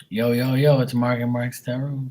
Yo, yo, yo, it's Mark and Mark's Tarot.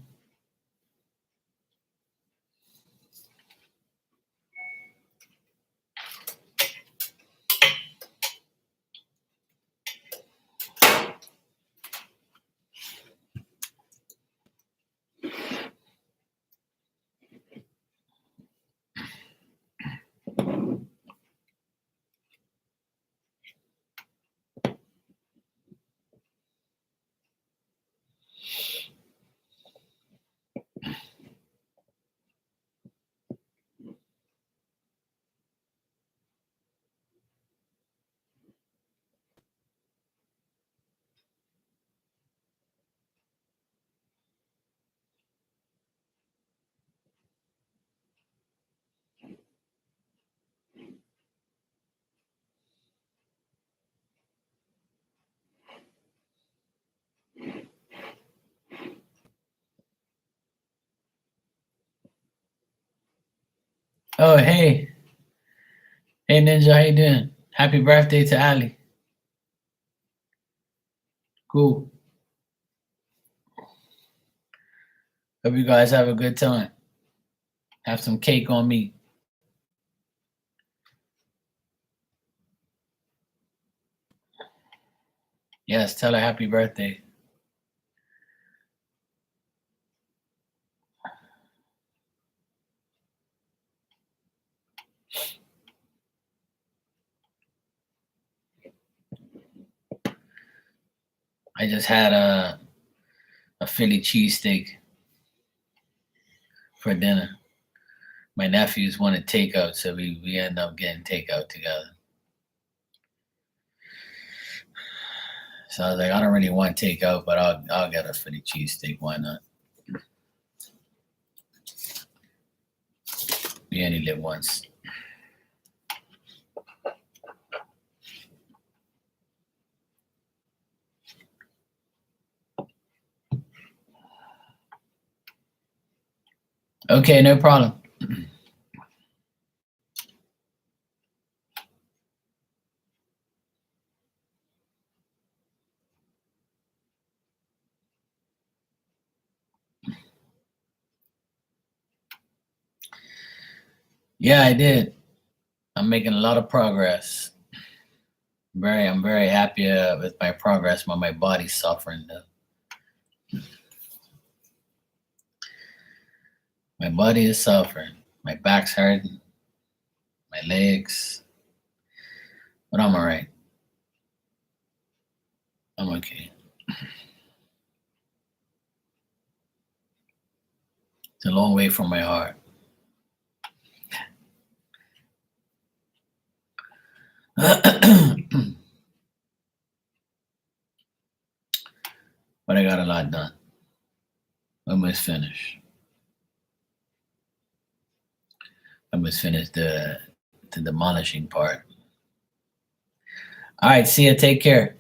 Oh, hey. Hey, Ninja, how you doing? Happy birthday to Ali. Cool. Hope you guys have a good time. Have some cake on me. Yes, tell her happy birthday. I just had a Philly cheesesteak for dinner. My nephews wanted takeout, so we end up getting takeout together. So I was like, I don't really want takeout, but I'll get a Philly cheesesteak. Why not? We only live once. Okay, no problem. Yeah, I did. I'm making a lot of progress. I'm very happy with my progress, but my body's suffering though. My body is suffering. My back's hurting. My legs. But I'm all right. I'm okay. It's a long way from my heart. But I got a lot done. Almost finished. Almost finished the demolishing part. All right, see ya. Take care.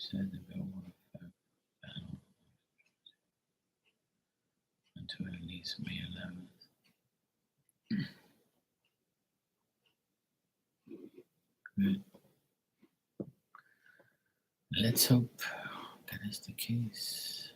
said the bill will affect until at least May 11th. Good. Let's hope that is the case.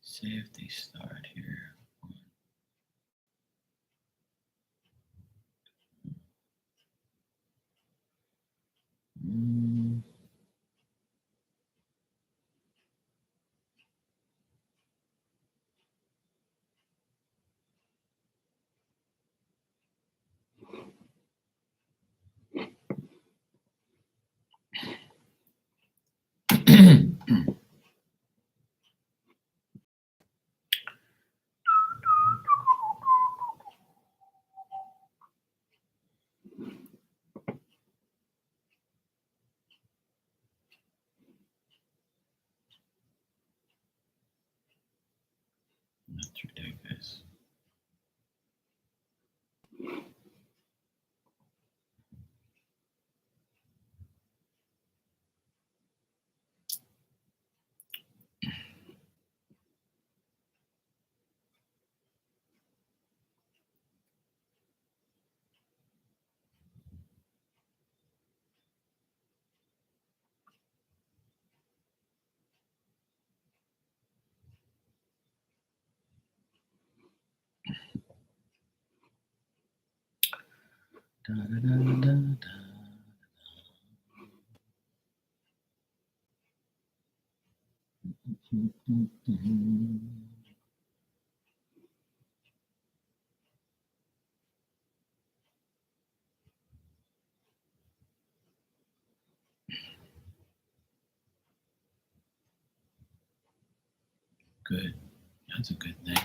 See if they start here. That's ridiculous. Da, da, da, da, da. Good. That's a good thing.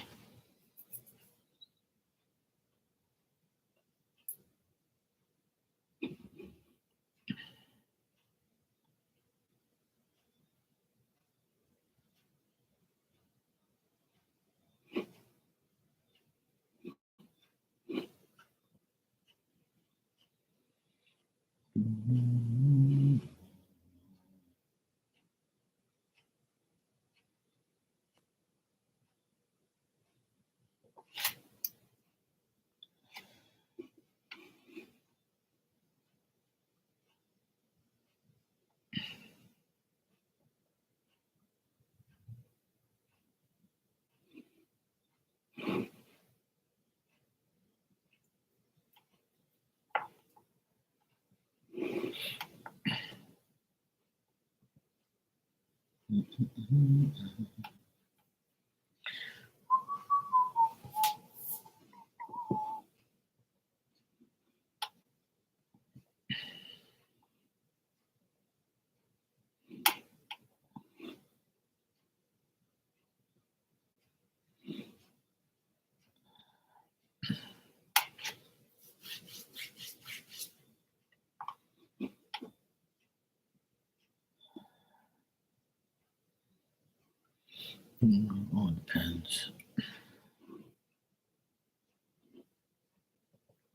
All depends.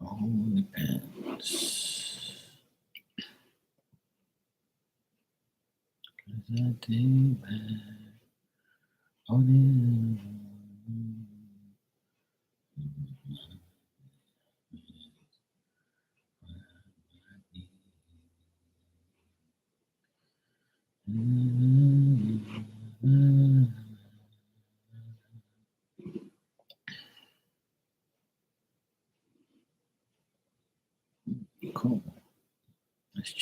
All depends. 'Cause I think back on it.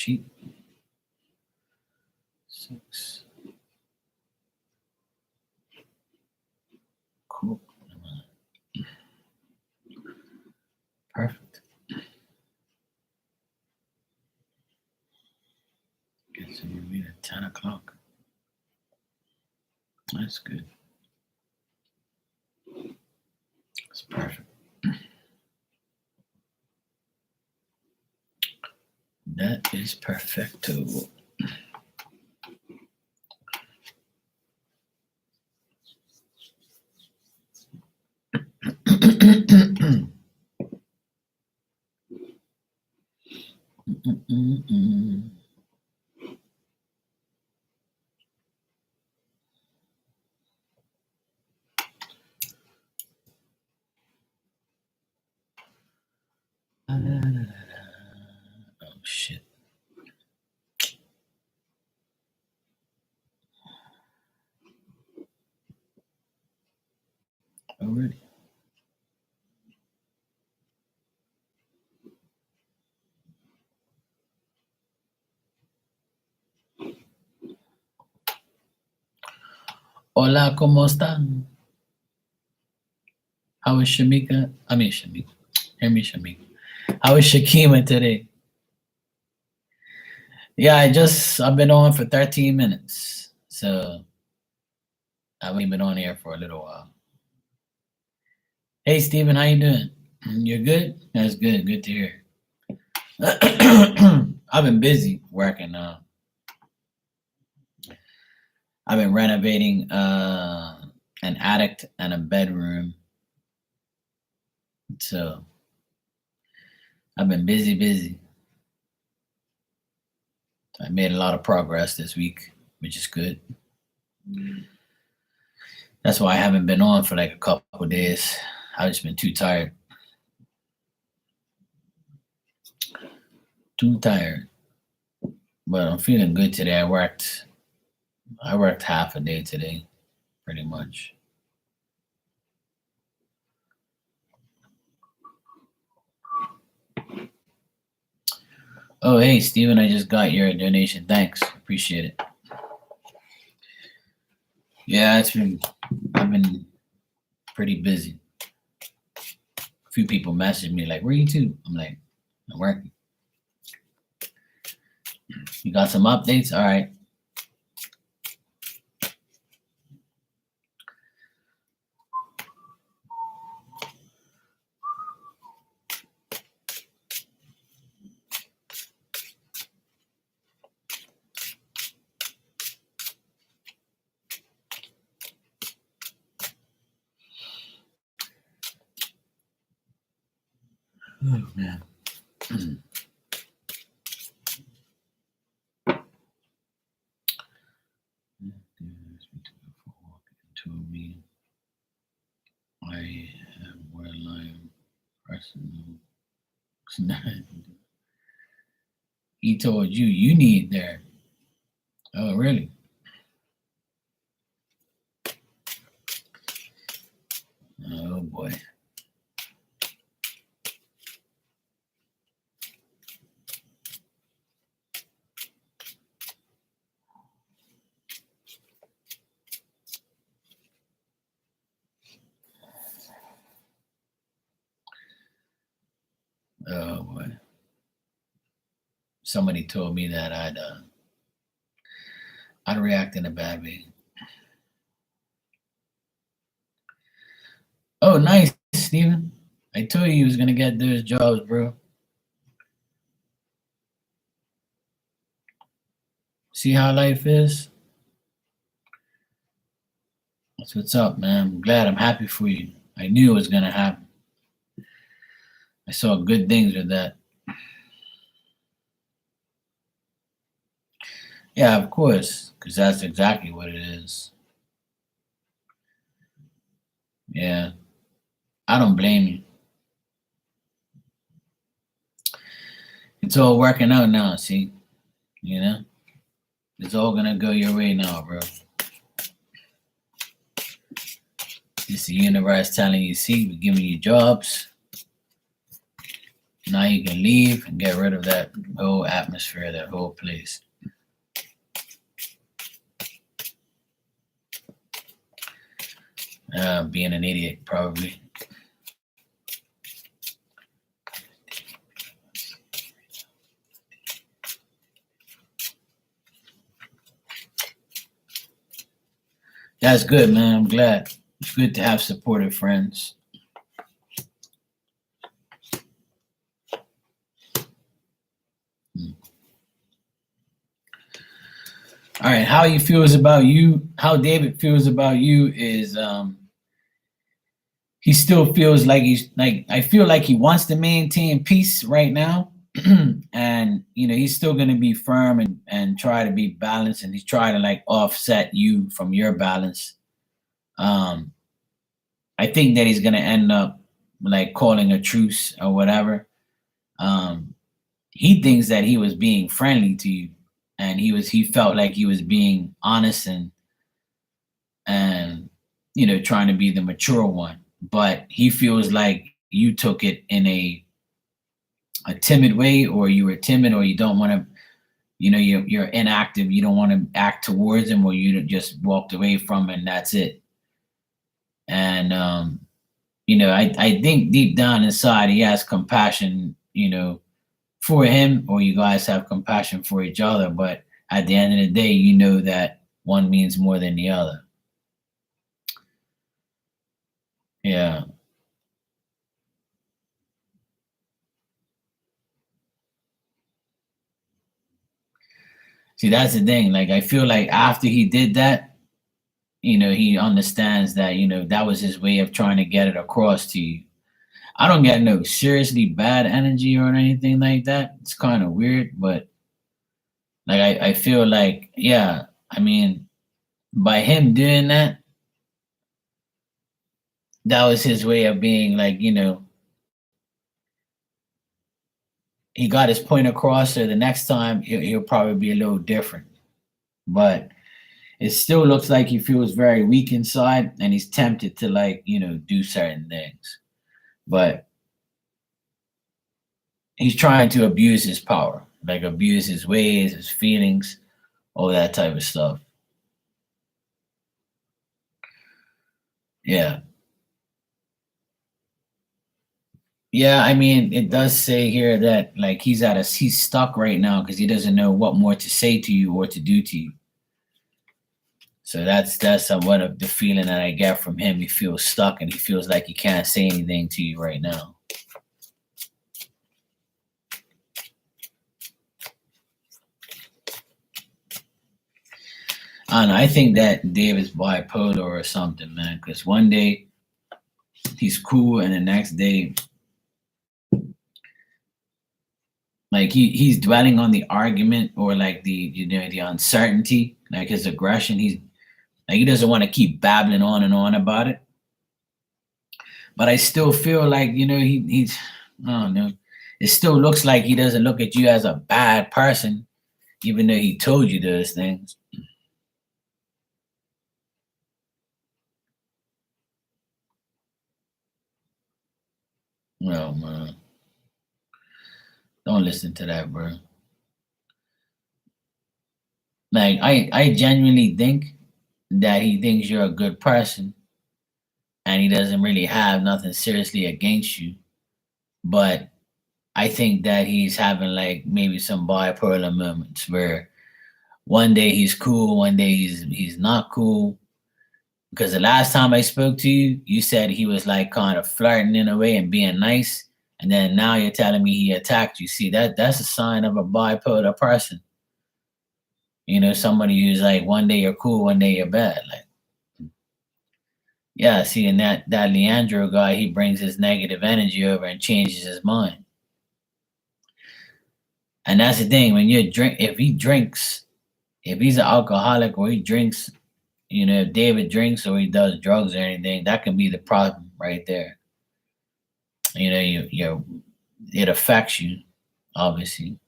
sheet. 6. Cool. Perfect. Get to meet at 10 o'clock. That's good. That's perfect. That is perfecto. Oh shit. Already. Hola, ¿cómo están? How is Shamika? I mean Shamika. Hear me, Shamika. How is Shakima today? Yeah, I've been on for 13 minutes. So I've only been on here for a little while. Hey Steven, how you doing? You're good? That's good. Good to hear. I've been busy working now. I've been renovating an attic and a bedroom. So I've been busy. I made a lot of progress this week, which is good. That's why I haven't been on for like a couple of days. I've just been too tired. But I'm feeling good today. I worked half a day today, pretty much. Oh, hey, Steven, I just got your donation. Thanks. Appreciate it. Yeah, I've been pretty busy. A few people messaged me like, where you to? I'm like, I'm working. You got some updates? All right. Oh, man. I have where line personal. He told you need there. Oh, really? Oh boy. Oh boy. Somebody told me that I'd react in a bad way. Oh, nice, Steven. I told you he was gonna get those jobs, bro. See how life is? That's what's up, man. I'm glad. I'm happy for you. I knew it was gonna happen. I saw good things with that. Yeah, of course, because that's exactly what it is. Yeah, I don't blame you. It's all working out now, see? You know? It's all gonna go your way now, bro. It's the universe telling you, see, we're giving you jobs. Now you can leave and get rid of that whole atmosphere, that whole place. Being an idiot, probably. That's good, man. I'm glad. It's good to have supportive friends. All right, how he feels about you, how David feels about you is he still feels like I feel like he wants to maintain peace right now. And he's still gonna be firm and try to be balanced, and he's trying to like offset you from your balance. Um I think that he's gonna end up like calling a truce or whatever. Um he thinks that he was being friendly to you, and he felt like he was being honest and trying to be the mature one, but he feels like you took it in a timid way, or you were timid, or you don't want to, you're inactive, you don't want to act towards him, or you just walked away from him and that's it. And I think deep down inside he has compassion, for him, or you guys have compassion for each other, but at the end of the day, you know that one means more than the other. Yeah. See, that's the thing. Like, I feel like after he did that, he understands that, that was his way of trying to get it across to you. I don't get no seriously bad energy or anything like that. It's kind of weird, but like, I feel like, yeah, I mean, by him doing that, that was his way of being like, he got his point across. So the next time he'll probably be a little different. But it still looks like he feels very weak inside, and he's tempted to like, do certain things. But he's trying to abuse his power, like abuse his ways, his feelings, all that type of stuff. Yeah. Yeah, I mean, it does say here that like he's stuck right now because he doesn't know what more to say to you or to do to you. So that's somewhat of the feeling that I get from him. He feels stuck and he feels like he can't say anything to you right now. I don't know. I think that David's bipolar or something, man. Because one day he's cool, and the next day, like he's dwelling on the argument, or like the uncertainty, like his aggression. He's like he doesn't want to keep babbling on and on about it. But I still feel like he's I don't know. It still looks like he doesn't look at you as a bad person, even though he told you those things. Well, man, don't listen to that, bro. Like I genuinely think that he thinks you're a good person, and he doesn't really have nothing seriously against you. But I think that he's having like maybe some bipolar moments where one day he's cool, one day he's not cool. Because the last time I spoke to you, you said he was like kind of flirting in a way and being nice, and then now you're telling me he attacked you. See, that's a sign of a bipolar person. Somebody who's like one day you're cool, one day you're bad. Like, yeah, see, and that Leandro guy, he brings his negative energy over and changes his mind. And that's the thing, when you drink, if he drinks, if he's an alcoholic or he drinks, if David drinks or he does drugs or anything, that can be the problem right there. It affects you, obviously.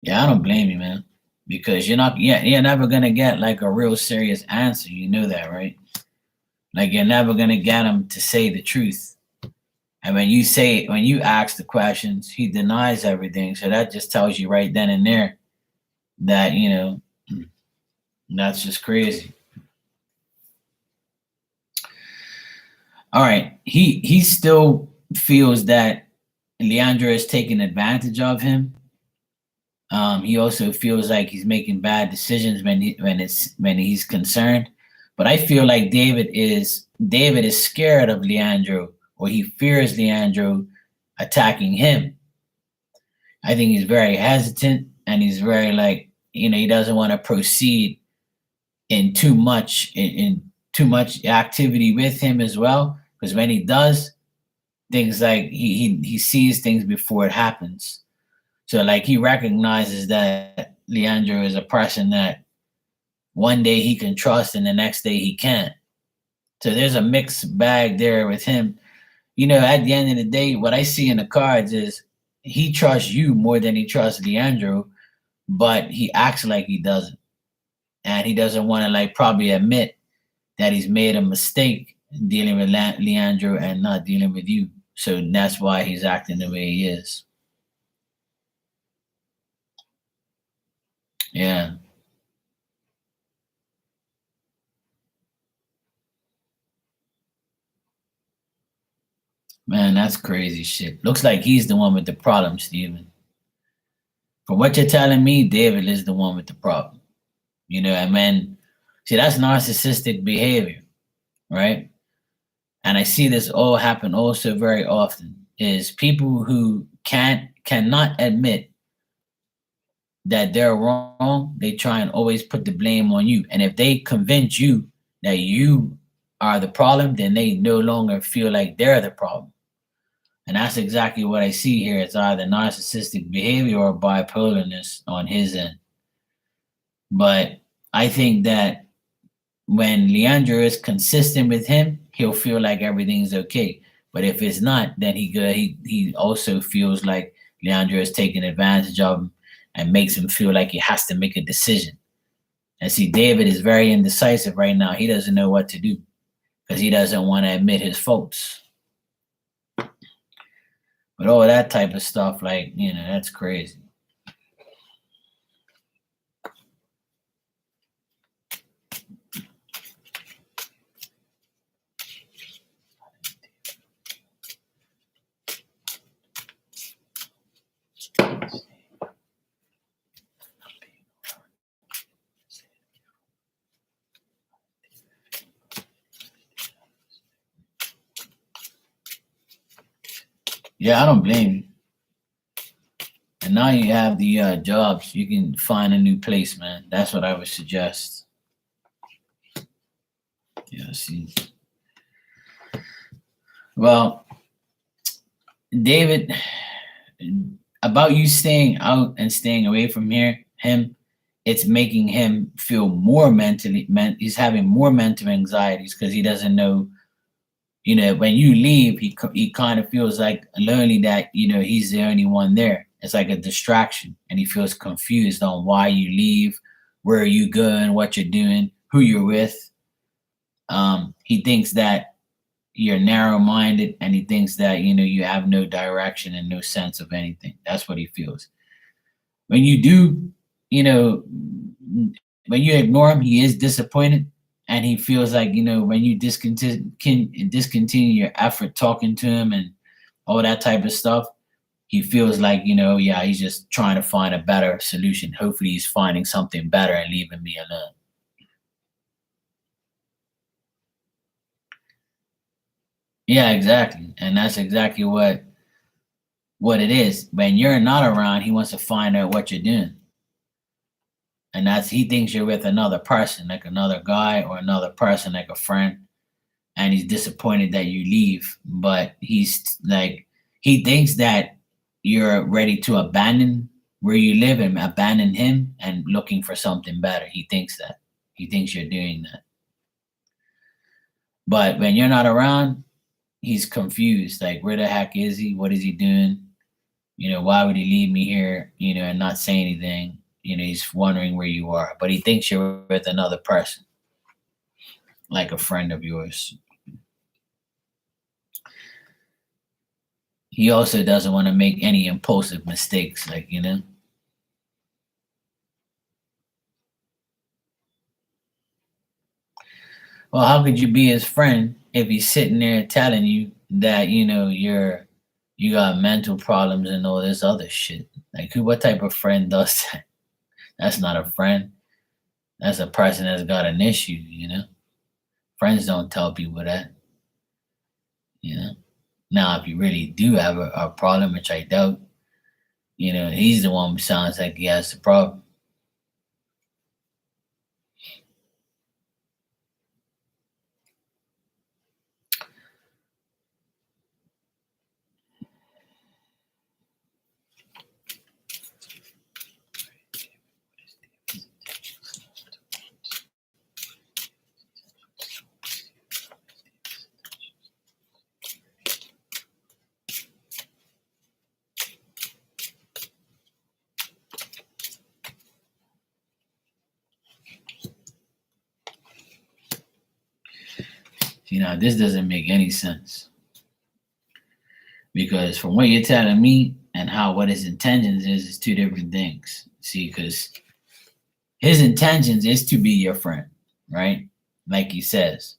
Yeah, I don't blame you, man. Because you're never gonna get like a real serious answer. You know that, right? Like you're never gonna get him to say the truth. And when you ask the questions, he denies everything. So that just tells you right then and there that, that's just crazy. All right. He still feels that Leandro is taking advantage of him. He also feels like he's making bad decisions when he's concerned. But I feel like David is scared of Leandro, or he fears Leandro attacking him. I think he's very hesitant, and he's very like, he doesn't want to proceed in too much activity with him as well, because when he does, things like he sees things before it happens. So like he recognizes that Leandro is a person that one day he can trust and the next day he can't. So there's a mixed bag there with him. At the end of the day, what I see in the cards is he trusts you more than he trusts Leandro, but he acts like he doesn't. And he doesn't want to like probably admit that he's made a mistake dealing with Leandro and not dealing with you. So that's why he's acting the way he is. Yeah. Man, that's crazy shit. Looks like he's the one with the problem, Steven. From what you're telling me, David is the one with the problem. And man, see, that's narcissistic behavior, right? And I see this all happen also very often is people who cannot admit that they're wrong, they try and always put the blame on you. And if they convince you that you are the problem, then they no longer feel like they're the problem. And that's exactly what I see here. It's either narcissistic behavior or bipolarness on his end. But I think that when Leandro is consistent with him, he'll feel like everything's okay. But if it's not, then he also feels like Leandro is taking advantage of him and makes him feel like he has to make a decision. And see, David is very indecisive right now. He doesn't know what to do because he doesn't want to admit his faults. But all that type of stuff, like, that's crazy. Yeah, I don't blame you. And now you have the jobs, you can find a new place, man. That's what I would suggest. Yeah, see. Well, David, about you staying out and staying away from him, it's making him feel more he's having more mental anxieties because he doesn't know, when you leave, he kind of feels like lonely that, he's the only one there. It's like a distraction and he feels confused on why you leave, where are you going, what you're doing, who you're with. He thinks that you're narrow-minded and he thinks that you have no direction and no sense of anything. That's what he feels. When you do, you know when you ignore him, he is disappointed and he feels like, when you discontinue your effort talking to him and all that type of stuff, he feels like, yeah, he's just trying to find a better solution. Hopefully he's finding something better and leaving me alone. Yeah, exactly. And that's exactly what it is. When you're not around, he wants to find out what you're doing. And he thinks you're with another person, like another guy or another person, like a friend. And he's disappointed that you leave. But he's like, he thinks that you're ready to abandon where you live and abandon him and looking for something better. He thinks that. He thinks you're doing that. But when you're not around, he's confused. Like, where the heck is he? What is he doing? Why would he leave me here, and not say anything? He's wondering where you are, but he thinks you're with another person, like a friend of yours. He also doesn't want to make any impulsive mistakes, Well, how could you be his friend if he's sitting there telling you that, you got mental problems and all this other shit? Like, what type of friend does that? That's not a friend. That's a person that's got an issue. Friends don't tell people that, you know. Now, if you really do have a problem, which I doubt, he's the one who sounds like he has the problem. This doesn't make any sense because from what you're telling me and what his intentions is two different things. See, because his intentions is to be your friend, right? Like he says.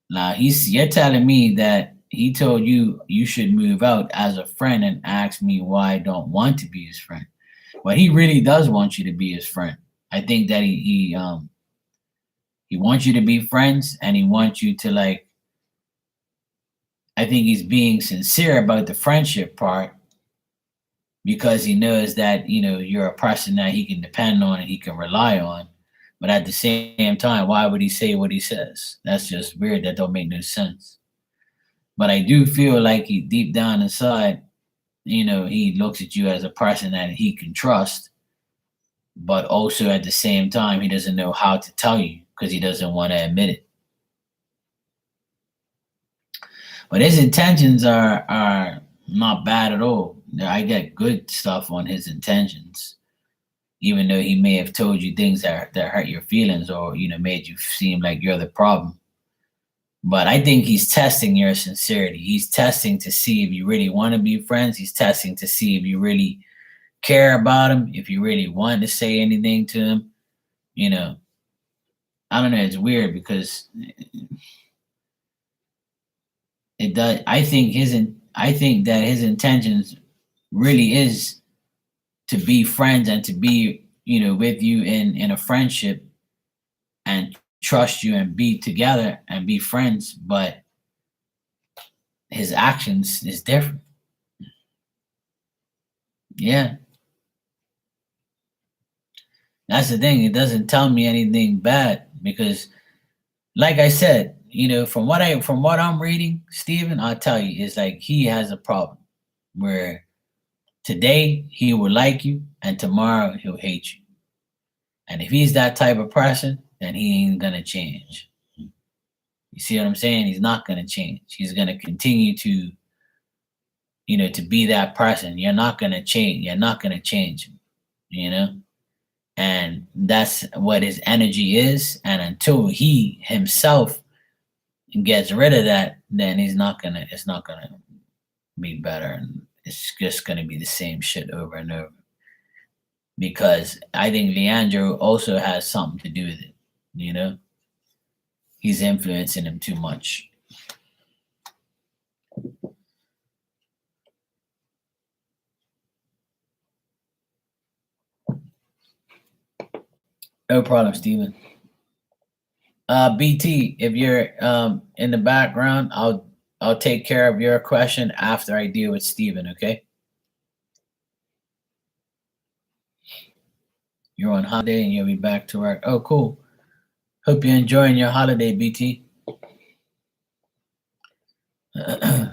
Now you're telling me that he told you you should move out as a friend and ask me why I don't want to be his friend. But he really does want you to be his friend. I think that he wants you to be friends and he wants you to I think he's being sincere about the friendship part because he knows that, you're a person that he can depend on and he can rely on. But at the same time, why would he say what he says? That's just weird. That don't make no sense. But I do feel like he deep down inside, he looks at you as a person that he can trust, but also at the same time, he doesn't know how to tell you because he doesn't want to admit it. But his intentions are not bad at all. I get good stuff on his intentions, even though he may have told you things that hurt your feelings or made you seem like you're the problem. But I think he's testing your sincerity. He's testing to see if you really want to be friends. He's testing to see if you really care about him, if you really want to say anything to him. I don't know. It's weird because it does. I think that his intentions really is to be friends and to be with you in a friendship and trust you and be together and be friends. But his actions is different. Yeah, that's the thing. It doesn't tell me anything bad because, like I said, from what I'm reading, Stephen, I'll tell you, it's like he has a problem where today he will like you and tomorrow he'll hate you. And if he's that type of person, then he ain't gonna change. You see what I'm saying? He's not gonna change. He's gonna continue to, to be that person. You're not gonna change. You're not gonna change him. You know, and that's what his energy is. And until he himself gets rid of that, then he's not gonna. It's not gonna be better, and it's just gonna be the same shit over and over. Because I think Leandro also has something to do with it. He's influencing him too much. No problem, Steven. BT, if you're in the background, I'll take care of your question after I deal with Steven, okay? You're on holiday and you'll be back to work. Oh, cool. Hope you're enjoying your holiday, BT. All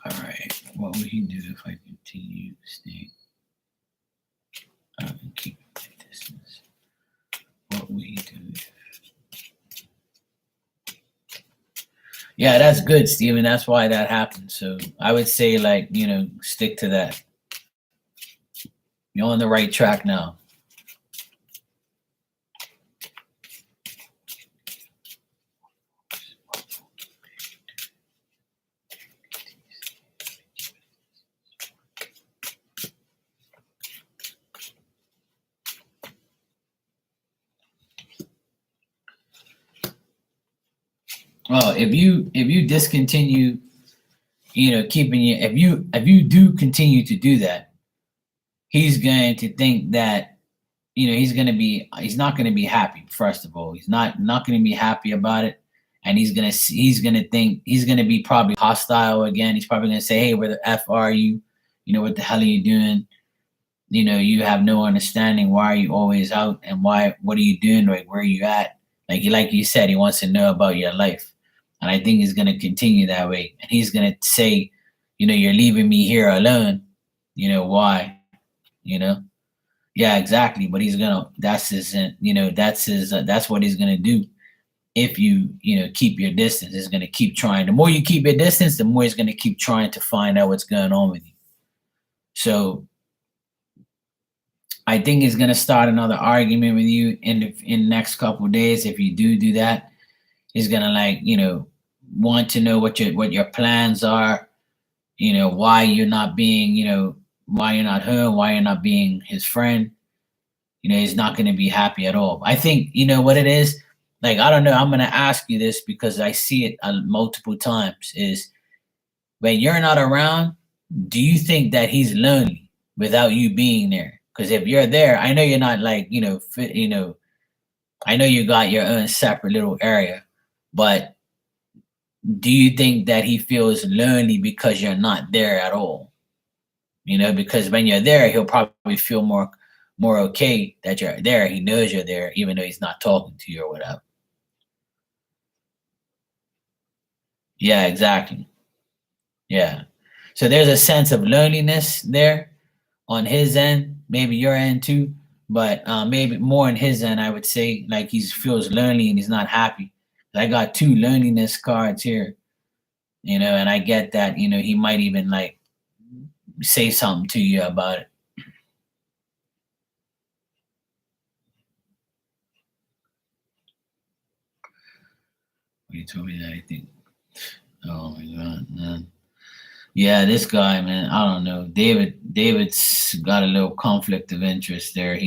right. What would he do if I continue staying and keep my distance? What would he do? Yeah, that's good, Steven. That's why that happened. So I would say, like, stick to that. You're on the right track now. Well, if you discontinue, keeping you, if you do continue to do that, he's going to think that he's not going to be happy. First of all, he's not going to be happy about it, and he's gonna think he's going to be probably hostile again. He's probably going to say, "Hey, where the f are you? What the hell are you doing? You have no understanding. Why are you always out? And what are you doing? Like, where are you at?" Like you said, he wants to know about your life, and I think he's going to continue that way. And he's going to say, "You're leaving me here alone. Why? You know." Yeah, exactly. But he's gonna. That's his. That's his. That's what he's gonna do. If you keep your distance, he's gonna keep trying. The more you keep your distance, the more he's gonna keep trying to find out what's going on with you. So I think he's gonna start another argument with you in the next couple of days. If you do that, he's gonna want to know what your plans are. Why you're not being. Why you're not home. Why you're not being his friend. He's not going to be happy at all. I think, what it is, like, I don't know. I'm going to ask you this because I see it multiple times is when you're not around, do you think that he's lonely without you being there? Because if you're there, I know you're not like, I know you got your own separate little area, but do you think that he feels lonely because you're not there at all? Because when you're there, he'll probably feel more okay that you're there. He knows you're there, even though he's not talking to you or whatever. Yeah, exactly. Yeah. So there's a sense of loneliness there on his end, maybe your end too, but maybe more on his end, I would say, like he feels lonely and he's not happy. I got two loneliness cards here, and I get that, he might even like say something to you about it. You told me that, I think. Oh my god, man. Yeah, this guy, man, I don't know. David's got a little conflict of interest there.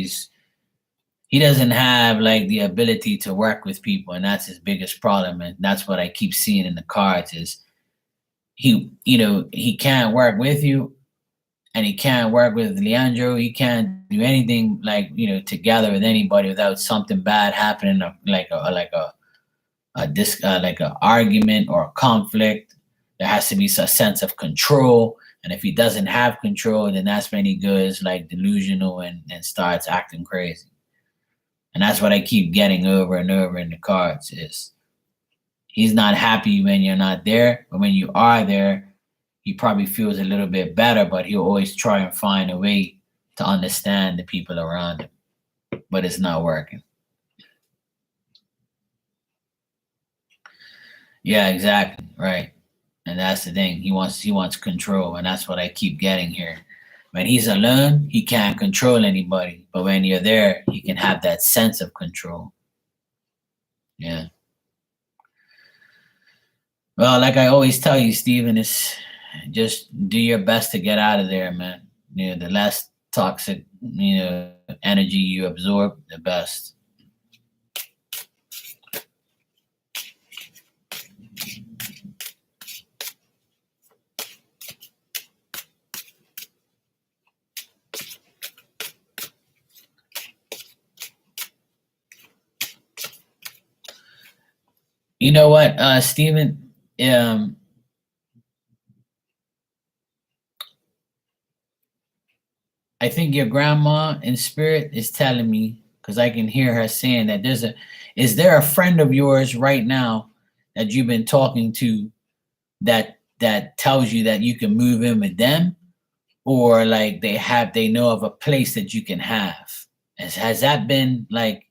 He doesn't have like the ability to work with people, and that's his biggest problem. And that's what I keep seeing in the cards is he can't work with you, and he can't work with Leandro. He can't do anything like together with anybody without something bad happening, like a argument or a conflict. There has to be a sense of control, and if he doesn't have control, then that's when he goes like delusional and starts acting crazy. And that's what I keep getting over and over in the cards is he's not happy when you're not there, but when you are there, he probably feels a little bit better, but he'll always try and find a way to understand the people around him, but it's not working. Yeah, exactly. Right. And that's the thing. He wants control, and that's what I keep getting here. When he's alone, he can't control anybody. But when you're there, he can have that sense of control. Yeah. Well, like I always tell you, Steven, is just do your best to get out of there, man. The less toxic, energy you absorb, the best. You know what, Steven? I think your grandma in spirit is telling me because I can hear her saying that is there a friend of yours right now that you've been talking to that tells you that you can move in with them, or like they know of a place that you can have? Has that been like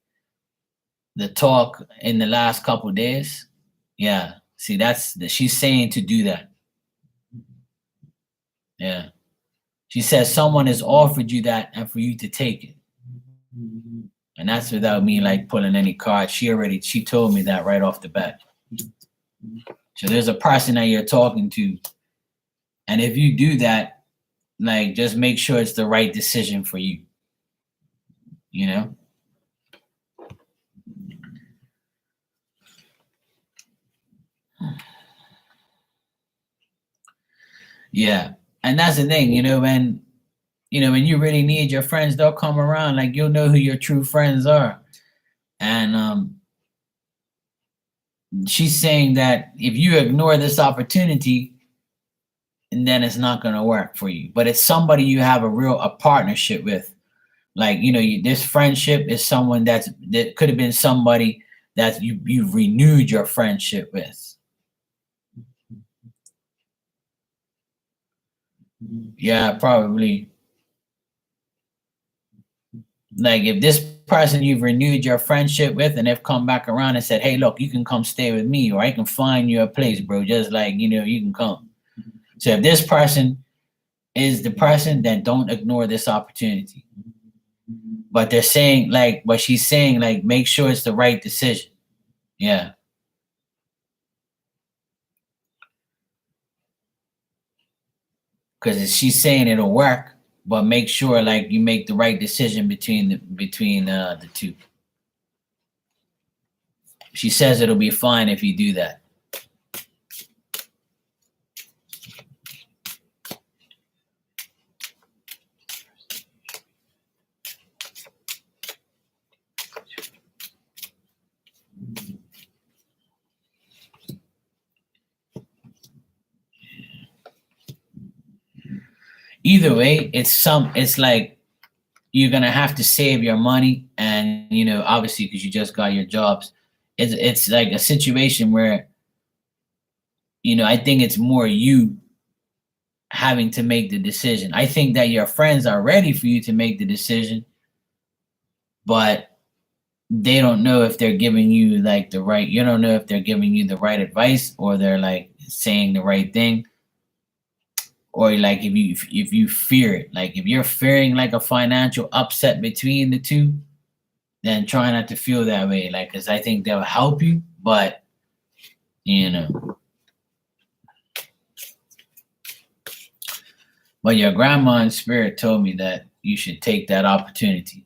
the talk in the last couple of days? Yeah. See, she's saying to do that. Yeah. She says someone has offered you that and for you to take it. And that's without me like pulling any cards. She told me that right off the bat. So there's a person that you're talking to. And if you do that, like just make sure it's the right decision for you. You know? Yeah. And that's the thing, when you really need your friends, they'll come around. Like you'll know who your true friends are. And she's saying that if you ignore this opportunity, and then it's not going to work for you. But it's somebody you have a partnership with. Like, this friendship is someone that could have been somebody that you've renewed your friendship with. Yeah, probably. Like if this person you've renewed your friendship with and they've come back around and said, hey, look, you can come stay with me, or I can find you a place, bro. Just like, you can come. So if this person is the person, then don't ignore this opportunity. But they're saying, like, what she's saying, like, make sure it's the right decision. Yeah. Because she's saying it'll work, but make sure, like, you make the right decision between the two. She says it'll be fine if you do that. Either way, it's like you're gonna have to save your money, and obviously because you just got your jobs, it's like a situation where I think it's more you having to make the decision. I think that your friends are ready for you to make the decision, but they don't know if they're giving you like you don't know if they're giving you the right advice, or they're like saying the right thing. Or like if you fear it, like if you're fearing like a financial upset between the two, then try not to feel that way. Like, because I think they'll help you, but But your grandma in spirit told me that you should take that opportunity.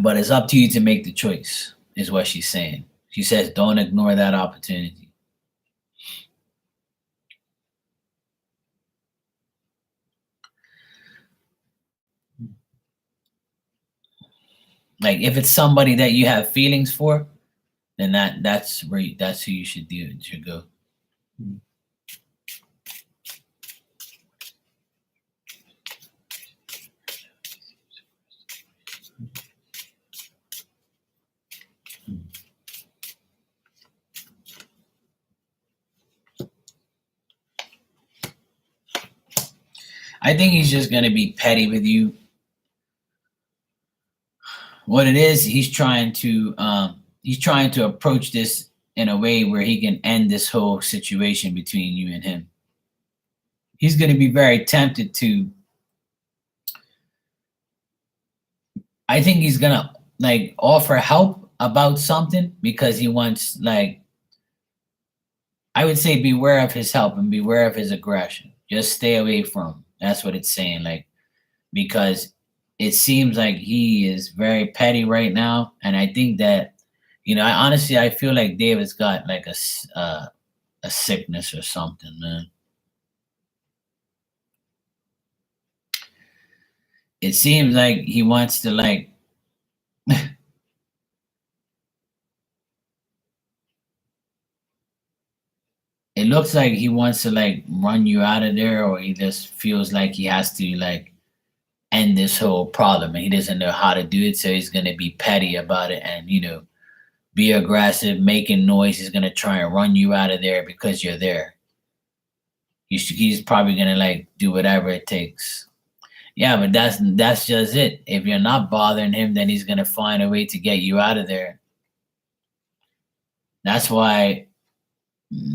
But it's up to you to make the choice, is what she's saying. She says, don't ignore that opportunity. Like if it's somebody that you have feelings for, then that's who you should do. It should go. I think he's just gonna be petty with you. What it is, he's trying to approach this in a way where he can end this whole situation between you and him. He's gonna be very tempted to. I think he's gonna like offer help about something because he wants, like, I would say beware of his help and beware of his aggression. Just stay away from him. That's what it's saying. Like, because it seems like he is very petty right now. And I think that, I feel like David's got like a sickness or something, man. It seems like he wants to like, it looks like he wants to like run you out of there, or he just feels like he has to like end this whole problem and he doesn't know how to do it. So he's going to be petty about it and, be aggressive, making noise. He's going to try and run you out of there because you're there. He's probably going to like do whatever it takes. Yeah, but that's just it. If you're not bothering him, then he's gonna find a way to get you out of there. That's why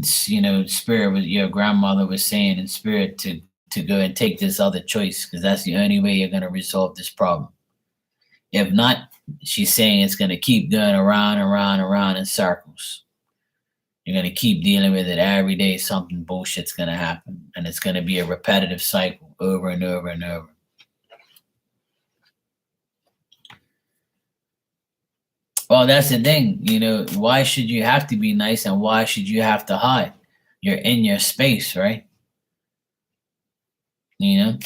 spirit was your grandmother was saying in spirit to go and take this other choice because that's the only way you're gonna resolve this problem. If not, she's saying it's gonna keep going around, around, around in circles. You're gonna keep dealing with it every day. Something bullshit's gonna happen, and it's gonna be a repetitive cycle over and over and over. Well, that's the thing. Why should you have to be nice and why should you have to hide? You're in your space, right? You know?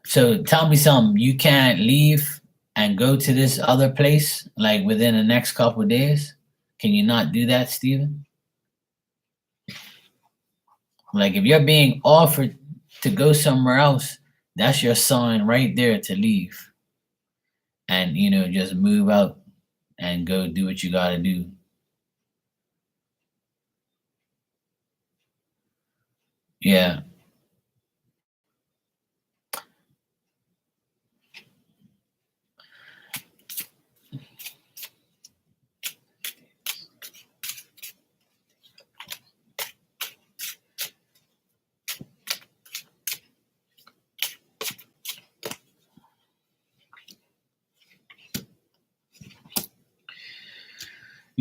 So tell me something. You can't leave and go to this other place like within the next couple of days? Can you not do that, Steven? Like if you're being offered to go somewhere else, that's your sign right there to leave. And just move out and go do what you gotta do. Yeah.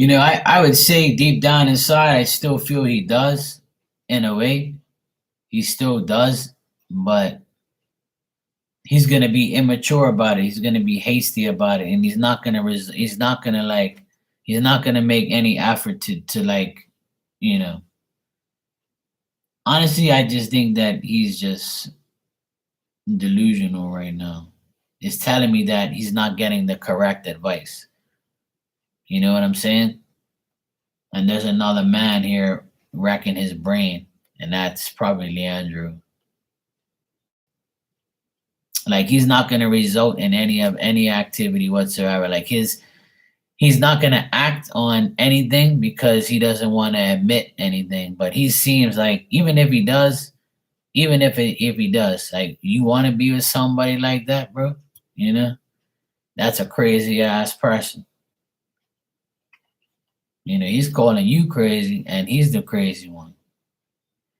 I would say deep down inside, I still feel he does, in a way. He still does, but he's gonna be immature about it. He's gonna be hasty about it, and he's not gonna make any effort to like, you know. Honestly, I just think that he's just delusional right now. It's telling me that he's not getting the correct advice. You know what I'm saying? And there's another man here wrecking his brain, and that's probably Leandro. Like he's not going to result in any activity whatsoever. Like he's not going to act on anything because he doesn't want to admit anything. But he seems like even if he does, like you want to be with somebody like that, bro. You know, that's a crazy ass person. He's calling you crazy, and he's the crazy one.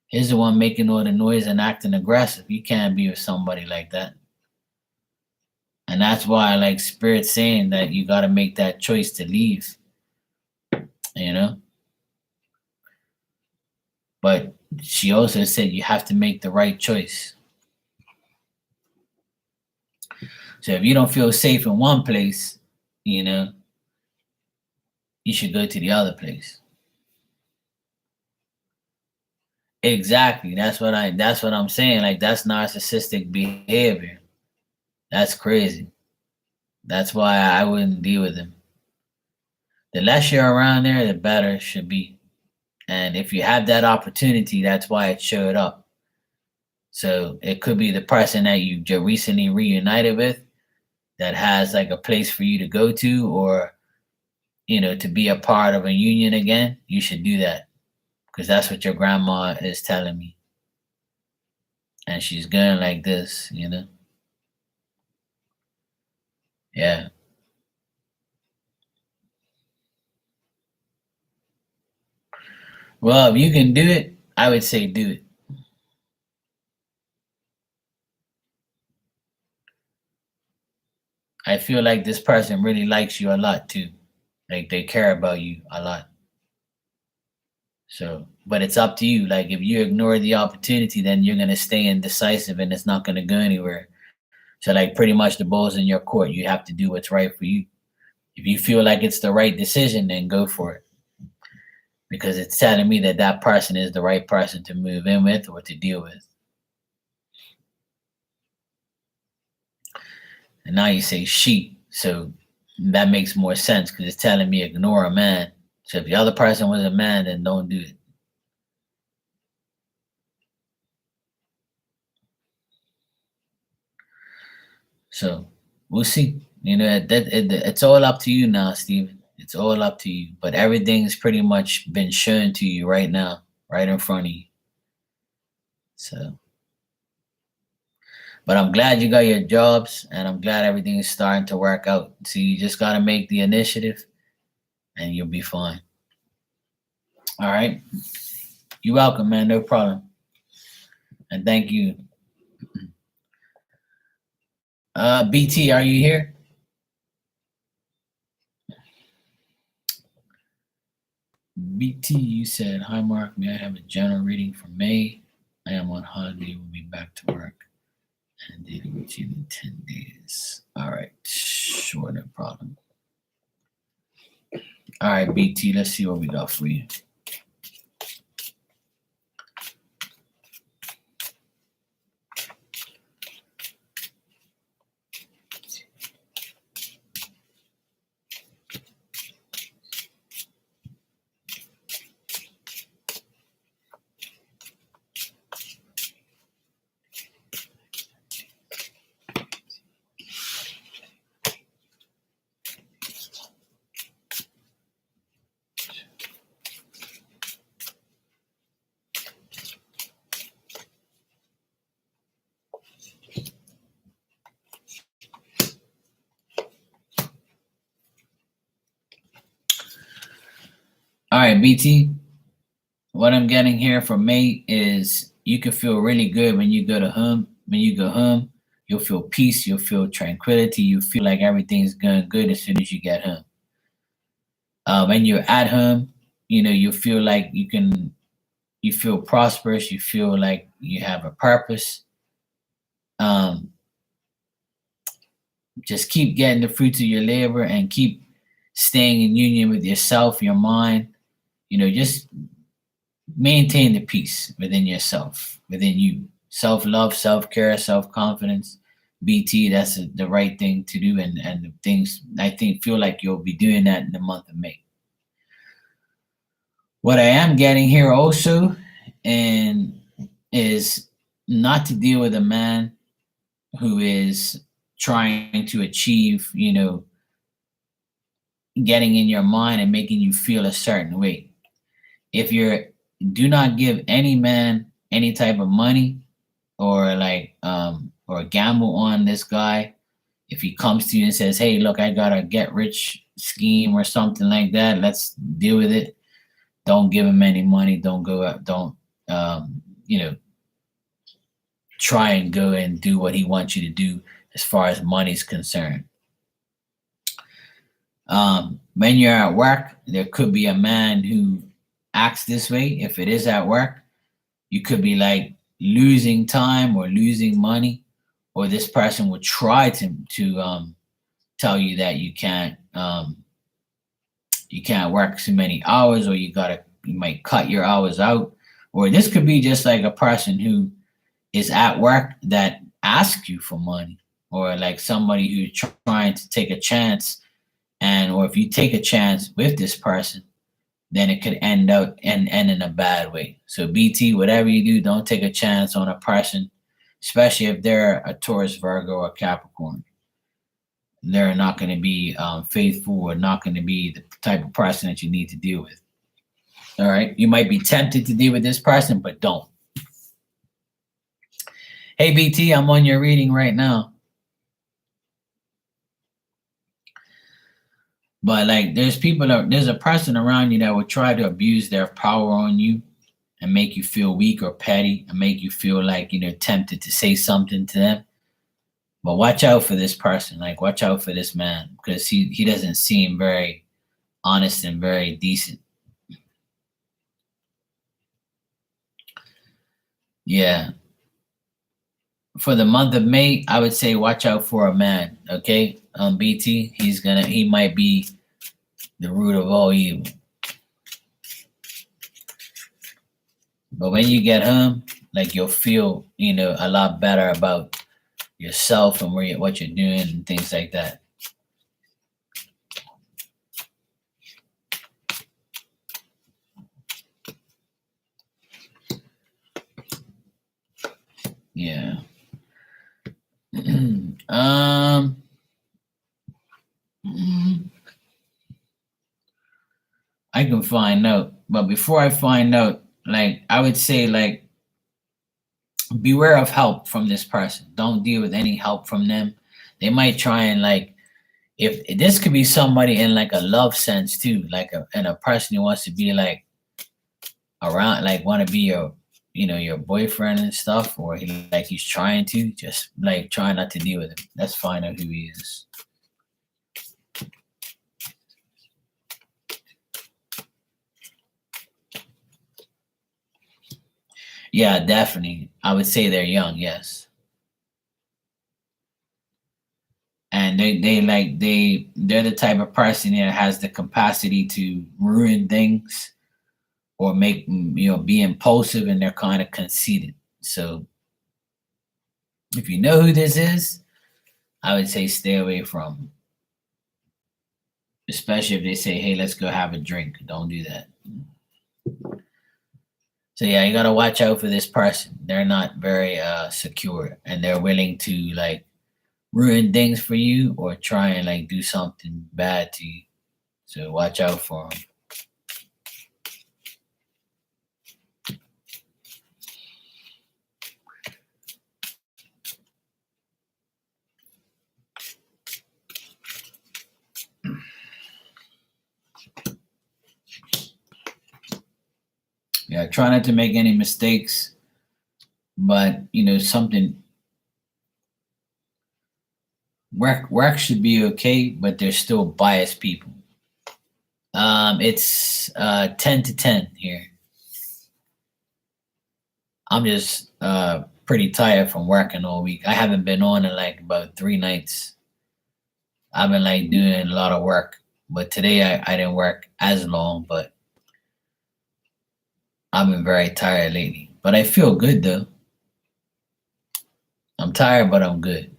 He's the one making all the noise and acting aggressive. You can't be with somebody like that. And that's why I like Spirit saying that you got to make that choice to leave, you know? But she also said you have to make the right choice. So if you don't feel safe in one place, you should go to the other place. Exactly. That's what I'm saying. Like that's narcissistic behavior. That's crazy. That's why I wouldn't deal with him. The less you're around there, the better it should be. And if you have that opportunity, that's why it showed up. So it could be the person that you just recently reunited with that has like a place for you to go to or, to be a part of a union again. You should do that because that's what your grandma is telling me. And she's going like this. Yeah. Well, if you can do it, I would say do it. I feel like this person really likes you a lot too. Like they care about you a lot. So, but it's up to you. Like if you ignore the opportunity, then you're gonna stay indecisive and it's not gonna go anywhere. So like pretty much the ball's in your court. You have to do what's right for you. If you feel like it's the right decision, then go for it. Because it's telling me that that person is the right person to move in with or to deal with. And now you say she. So that makes more sense because it's telling me ignore a man. So if the other person was a man, then don't do it. So we'll see. It's all up to you now, Steven. It's all up to you. But everything's pretty much been shown to you right now, right in front of you. So, But I'm glad you got your jobs, and I'm glad everything is starting to work out. So you just got to make the initiative, and you'll be fine. All right. You're welcome, man. No problem. And thank you. BT, are you here? BT, you said, hi, Mark. May I have a general reading for May? I am on holiday. We'll be back to work. And dating routine in 10 days. All right. Sure, no problem. All right, BT, let's see what we got for you. All right, BT. What I'm getting here for May is you can feel really good when you go to home. When you go home, you'll feel peace, you'll feel tranquility, you feel like everything's going good as soon as you get home. When you're at home, you feel like you feel prosperous, you feel like you have a purpose. Um, just keep getting the fruits of your labor and keep staying in union with yourself, your mind. Just maintain the peace within yourself, within you. Self love, self care, self confidence. BT, that's the right thing to do, and the things I think feel like you'll be doing that in the month of May. What I am getting here also, and is not to deal with a man who is trying to achieve, getting in your mind and making you feel a certain way. If you're Do not give any man any type of money or or gamble on this guy. If he comes to you and says, hey, look, I got a get rich scheme or something like that, let's deal with it. Don't give him any money. Don't go out. Don't you know try and go and do what he wants you to do as far as money's concerned. When you're at work, there could be a man who acts this way. If it is at work, you could be like losing time or losing money, or this person would try to tell you that you can't work so many hours, or you might cut your hours out. Or this could be just like a person who is at work that asks you for money, or like somebody who's trying to take a chance, or if you take a chance with this person, then it could end in a bad way. So BT, whatever you do, don't take a chance on a person, especially if they're a Taurus, Virgo, or Capricorn. They're not going to be faithful, or not going to be the type of person that you need to deal with. All right, you might be tempted to deal with this person, but don't. Hey BT, I'm on your reading right now. But like, there's a person around you that will try to abuse their power on you and make you feel weak or petty, and make you feel like tempted to say something to them. But watch out for this person. Like, watch out for this man, because he doesn't seem very honest and very decent. Yeah. For the month of May, I would say watch out for a man. Okay, BT, he might be the root of all evil. But when you get home, like, you'll feel a lot better about yourself and what you're doing and things like that. Yeah. I can find out, but before I find out, like, I would say, like, beware of help from this person. Don't deal with any help from them. They might try and like, if this could be somebody in like a love sense too, like and a person who wants to be like around, like want to be your, your boyfriend and stuff, or he's trying to just like try not to deal with him. That's fine of who he is. Yeah, definitely. I would say they're young, yes. And they're the type of person that has the capacity to ruin things or make be impulsive, and they're kind of conceited. So if you know who this is, I would say stay away from 'em. Especially if they say, "Hey, let's go have a drink." Don't do that. So yeah, you gotta watch out for this person. They're not very secure, and they're willing to like ruin things for you or try and like do something bad to you. So watch out for them. Yeah, try not to make any mistakes, but something work should be okay, but there's still biased people. It's 10 to 10 here. I'm just pretty tired from working all week. I haven't been on in like about 3 nights. I've been like doing a lot of work, but today I didn't work as long, but I've been very tired lately. But I feel good though. I'm tired, but I'm good.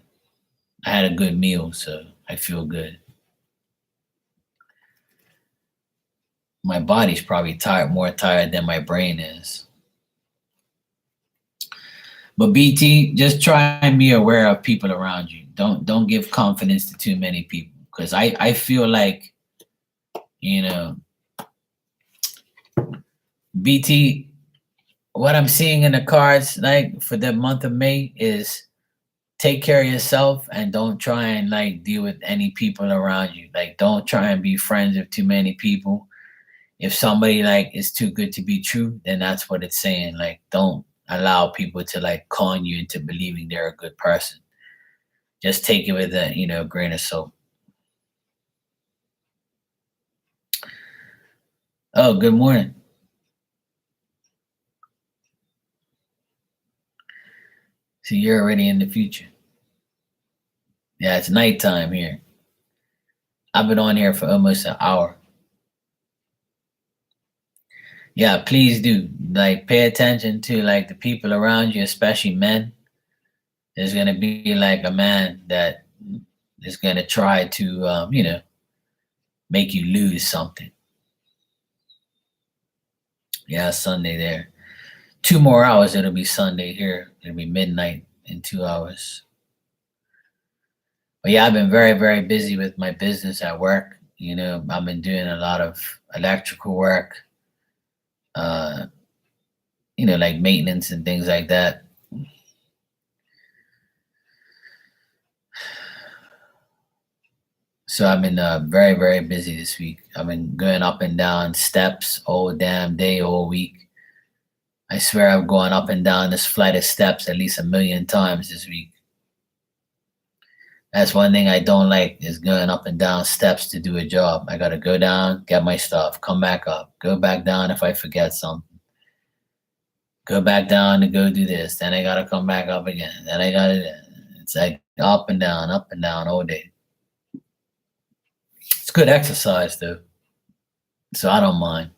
I had a good meal, so I feel good. My body's probably tired, more tired than my brain is. But BT, just try and be aware of people around you. Don't give confidence to too many people, because I feel like you know BT. What I'm seeing in the cards like for the month of May is take care of yourself and don't try and like deal with any people around you. Like don't try and be friends with too many people. If somebody like is too good to be true, then that's what it's saying. Like don't allow people to like con you into believing they're a good person. Just take it with a grain of salt. Oh, good morning. So you're already in the future. Yeah, it's nighttime here. I've been on here for almost an hour. Yeah, please do. Like pay attention to like the people around you, especially men. There's gonna be like a man that is gonna try to make you lose something. Yeah, Sunday there. 2 more hours, it'll be Sunday here. It'll be midnight in 2 hours. But yeah, I've been very, very busy with my business at work. I've been doing a lot of electrical work, uh, like maintenance and things like that. So I've been very, very busy this week. I've been going up and down steps all damn day, all week. I swear I'm going up and down this flight of steps at least a million times this week. That's one thing I don't like is going up and down steps to do a job. I gotta go down, get my stuff, come back up, go back down if I forget something, go back down to go do this. Then I gotta come back up again. Then I gotta. It's like up and down all day. It's good exercise though, so I don't mind.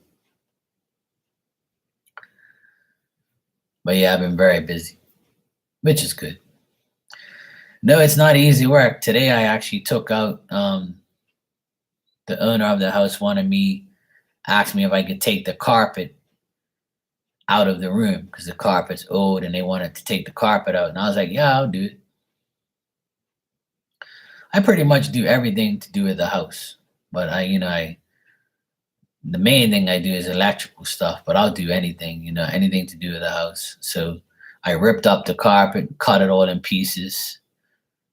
But yeah, I've been very busy, which is good. No, it's not easy work. Today I actually took out the owner of the house wanted me asked me if I could take the carpet out of the room because the carpet's old and they wanted to take the carpet out. And I was like, yeah, I'll do it. I pretty much do everything to do with the house. But I the main thing I do is electrical stuff, but I'll do anything, anything to do with the house. So I ripped up the carpet, cut it all in pieces,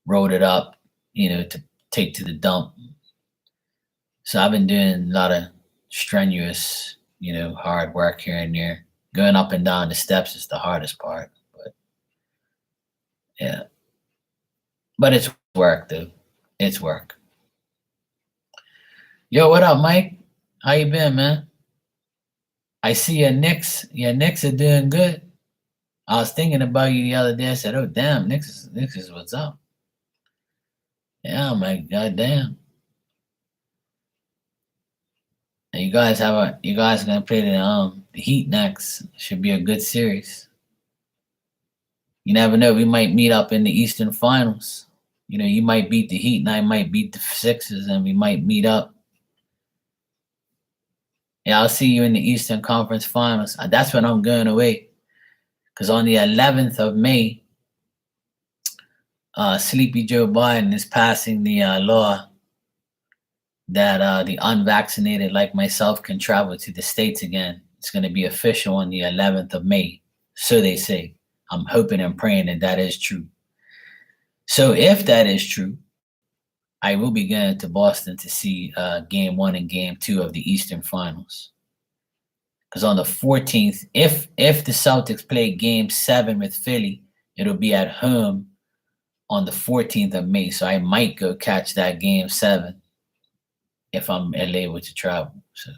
rolled it up, to take to the dump. So I've been doing a lot of strenuous, hard work here and there. Going up and down the steps is the hardest part, but yeah. But it's work, though. It's work. Yo, what up, Mike? How you been, man? I see your Knicks are doing good. I was thinking about you the other day. I said, "Oh, damn, Knicks is what's up." Yeah, I'm like, goddamn. And you guys gonna play the Heat next. Should be a good series. You never know. We might meet up in the Eastern Finals. You might beat the Heat, and I might beat the Sixers, and we might meet up. Yeah, I'll see you in the Eastern Conference Finals. That's when I'm going away. Because on the 11th of May, Sleepy Joe Biden is passing the law that the unvaccinated like myself can travel to the States again. It's going to be official on the 11th of May. So they say. I'm hoping and praying that is true. So if that is true, I will be going to Boston to see Game 1 and Game 2 of the Eastern Finals. Because on the 14th, if the Celtics play Game 7 with Philly, it'll be at home on the 14th of May. So I might go catch that Game 7 if I'm able to travel. So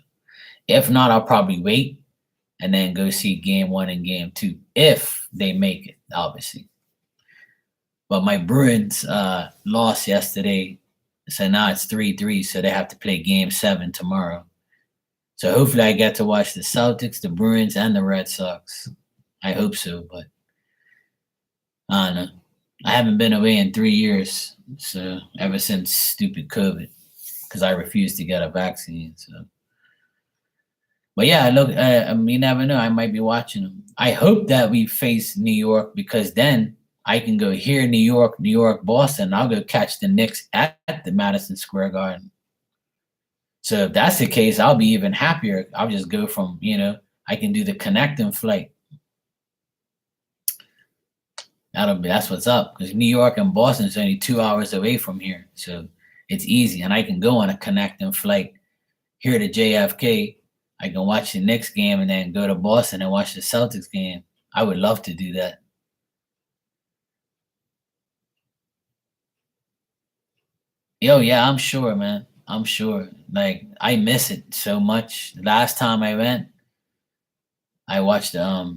if not, I'll probably wait and then go see Game 1 and Game 2 if they make it, obviously. But my Bruins lost yesterday, so now it's 3-3, so they have to play Game 7 tomorrow. So hopefully I get to watch the Celtics, the Bruins, and the Red Sox. I hope so, but I don't know. I haven't been away in 3 years, so ever since stupid COVID, because I refused to get a vaccine. So, but yeah, look, you never know. I might be watching them. I hope that we face New York, because then I can go here, New York, Boston. I'll go catch the Knicks at the Madison Square Garden. So if that's the case, I'll be even happier. I'll just go from, I can do the connecting flight. That's what's up, because New York and Boston is only 2 hours away from here. So it's easy. And I can go on a connecting flight here to JFK. I can watch the Knicks game and then go to Boston and watch the Celtics game. I would love to do that. Yo, yeah, I'm sure, man. I'm sure. Like, I miss it so much. Last time I went, I watched a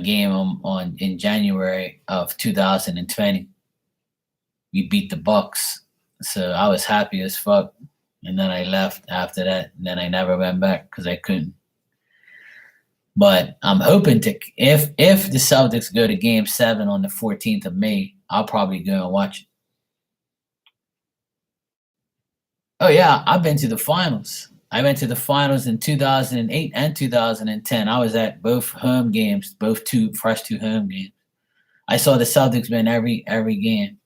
game in January of 2020. We beat the Bucks, so I was happy as fuck. And then I left after that. And then I never went back because I couldn't. But I'm hoping to, if the Celtics go to Game 7 on the 14th of May, I'll probably go and watch it. Oh yeah, I've been to the finals. I went to the finals in 2008 and 2010. I was at both home games, first two home games. I saw the Celtics win every game.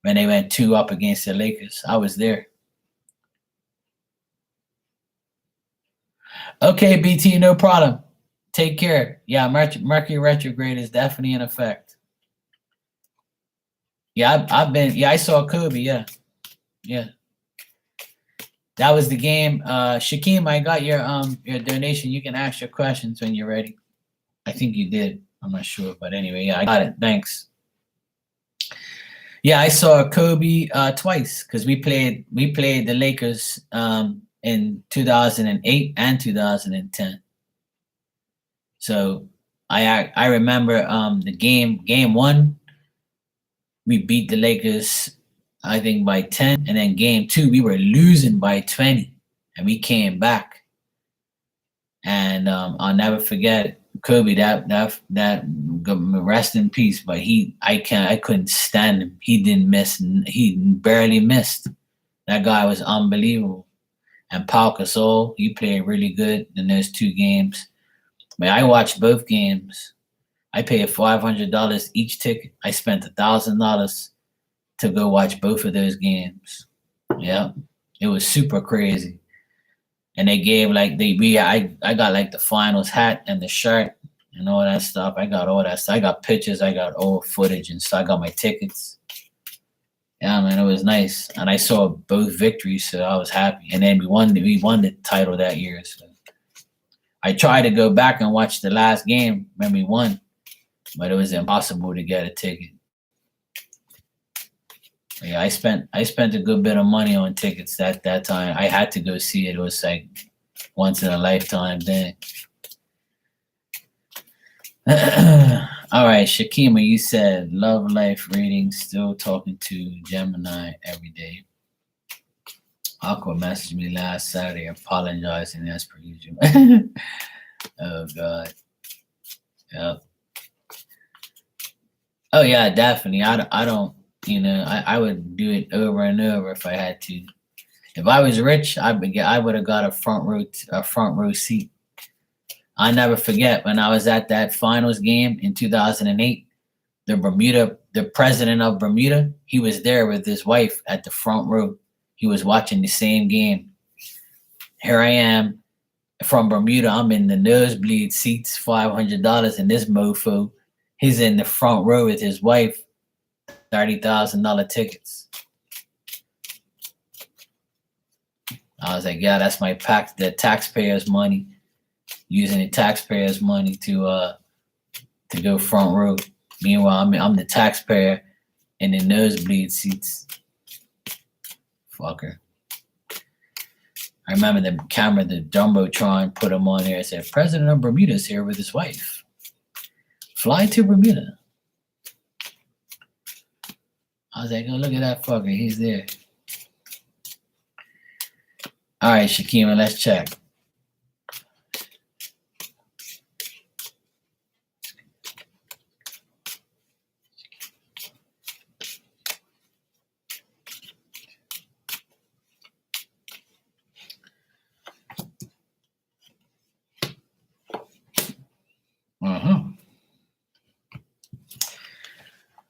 When they went 2 up against the Lakers, I was there. Okay, BT, no problem. Take care. Yeah, Mercury retrograde is definitely in effect. Yeah, I've been. Yeah, I saw Kobe. Yeah. That was the game. Shakeem, I got your donation. You can ask your questions when you're ready. I think you did. I'm not sure, but anyway, yeah, I got it. Thanks. Yeah, I saw Kobe twice, because we played the Lakers in 2008 and 2010. So I remember the game 1. We beat the Lakers, I think, by 10, and then game 2 we were losing by 20, and we came back. And I'll never forget Kobe. That rest in peace. But I couldn't stand him. He didn't miss. He barely missed. That guy was unbelievable. And Pau Gasol, he played really good in those 2 games. But I watched both games. I paid $500 each ticket. I spent $1,000 to go watch both of those games. Yeah, it was super crazy. And they gave I got like the finals hat and the shirt. and all that stuff. I got all that stuff. I got pictures, I got old footage and stuff. I got my tickets. Yeah, man, it was nice. And I saw both victories, so I was happy. And then we won the title that year. So I tried to go back and watch the last game when we won, but it was impossible to get a ticket. Yeah, I spent a good bit of money on tickets that time. I had to go see it. It was like once in a lifetime thing. All right, Shakima, you said love life reading, still talking to Gemini every day. Aqua messaged me last Saturday apologizing as per usual. Oh God. Yep. Oh yeah, definitely. I don't. I would do it over and over if I had to. If I was rich, I would have got a front row seat. I never forget when I was at that finals game in 2008. The president of Bermuda, he was there with his wife at the front row. He was watching the same game. Here I am from Bermuda. I'm in the nosebleed seats, $500, and this mofo, he's in the front row with his wife, $30,000 tickets. I was like, yeah, that's the taxpayers' money, using the taxpayers' money to go front row. Meanwhile, I'm the taxpayer in the nosebleed seats. Fucker. I remember the camera, the Jumbotron, put him on there and said, President of Bermuda's here with his wife. Fly to Bermuda. I was like, oh, look at that fucker. He's there. All right, Shakima, let's check.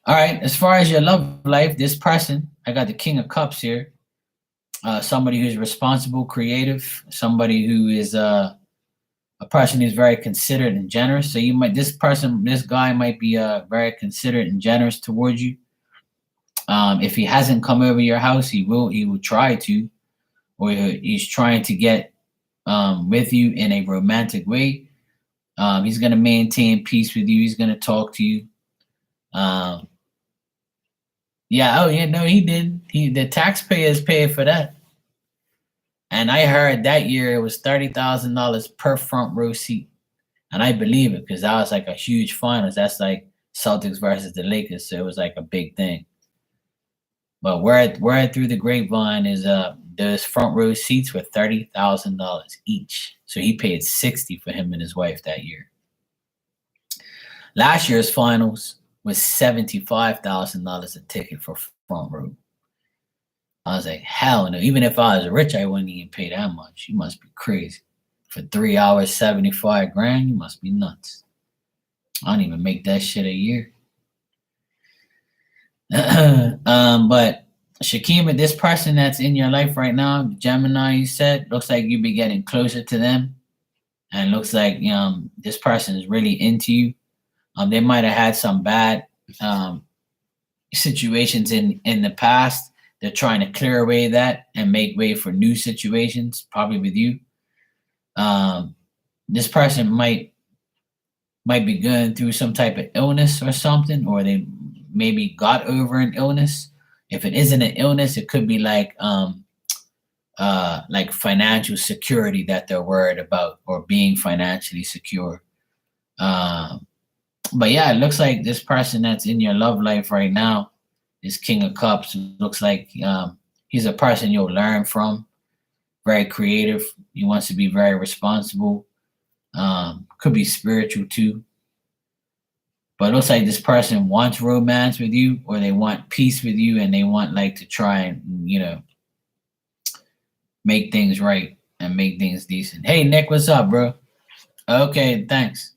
All right, as far as your love life, this person, I got the King of Cups here. Somebody who's responsible, creative, somebody who is a person who's very considerate and generous. So this guy might be very considerate and generous towards you. If he hasn't come over your house, he will try to, or he's trying to get with you in a romantic way. He's going to maintain peace with you. He's going to talk to you. Yeah. Oh, yeah. No, he did. The taxpayers paid for that. And I heard that year it was $30,000 per front row seat, and I believe it because that was like a huge finals. That's like Celtics versus the Lakers, so it was like a big thing. But word through the grapevine is those front row seats were $30,000 each, so he paid 60 for him and his wife that year. Last year's finals was $75,000 a ticket for front row. I was like, hell no. Even if I was rich, I wouldn't even pay that much. You must be crazy. For 3 hours, 75 grand, you must be nuts. I don't even make that shit a year. But Shakima, this person that's in your life right now, Gemini, you said, looks like you be getting closer to them. And looks like this person is really into you. They might have had some bad situations in the past. They're trying to clear away that and make way for new situations, probably with you. This person might be going through some type of illness or something, or they maybe got over an illness. If it isn't an illness, it could be like financial security that they're worried about, or being financially secure. But yeah, it looks like this person that's in your love life right now is King of Cups. It looks like he's a person you'll learn from. Very creative. He wants to be very responsible. Could be spiritual too. But it looks like this person wants romance with you, or they want peace with you, and they want like to try and make things right and make things decent. Hey Nick, what's up, bro? Okay, thanks.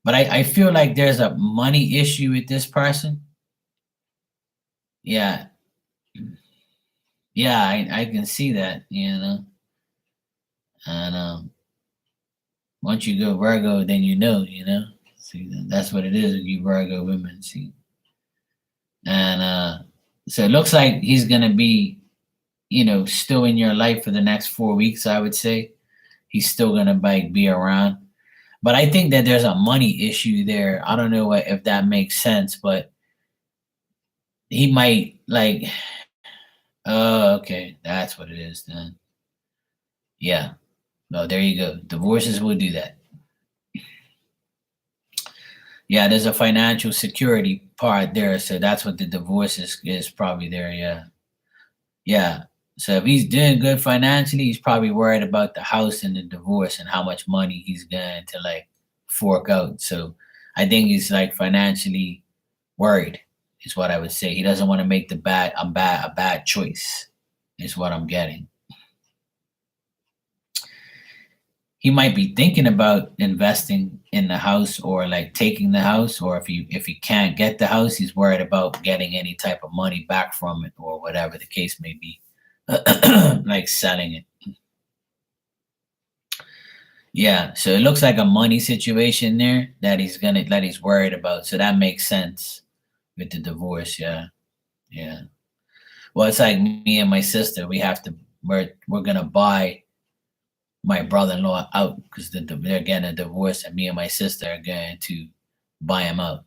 But I feel like there's a money issue with this person. Yeah. Yeah, I can see that, and Once you go Virgo, then you know, you know. See, that's what it is with you Virgo women. See, and so it looks like he's gonna be, you know, still in your life for the next 4 weeks. I would say he's still gonna like be around. But I think that there's a money issue there. I don't know if that makes sense, but he might like. Oh, okay, that's what it is then. Yeah. No, there you go. Divorces will do that. Yeah, there's a financial security part there, so that's what the divorce is probably there. Yeah, yeah. So if he's doing good financially, he's probably worried about the house and the divorce and how much money he's going to like fork out. So I think he's like financially worried, is what I would say. He doesn't want to make a bad choice, is what I'm getting. He might be thinking about investing in the house or like taking the house, or if he can't get the house, he's worried about getting any type of money back from it or whatever the case may be. Like selling it. Yeah, so it looks like a money situation there that he's worried about, so that makes sense with the divorce. Yeah, yeah. Well, it's like me and my sister, we're gonna buy my brother-in-law out because they're getting a divorce, and me and my sister are going to buy him out.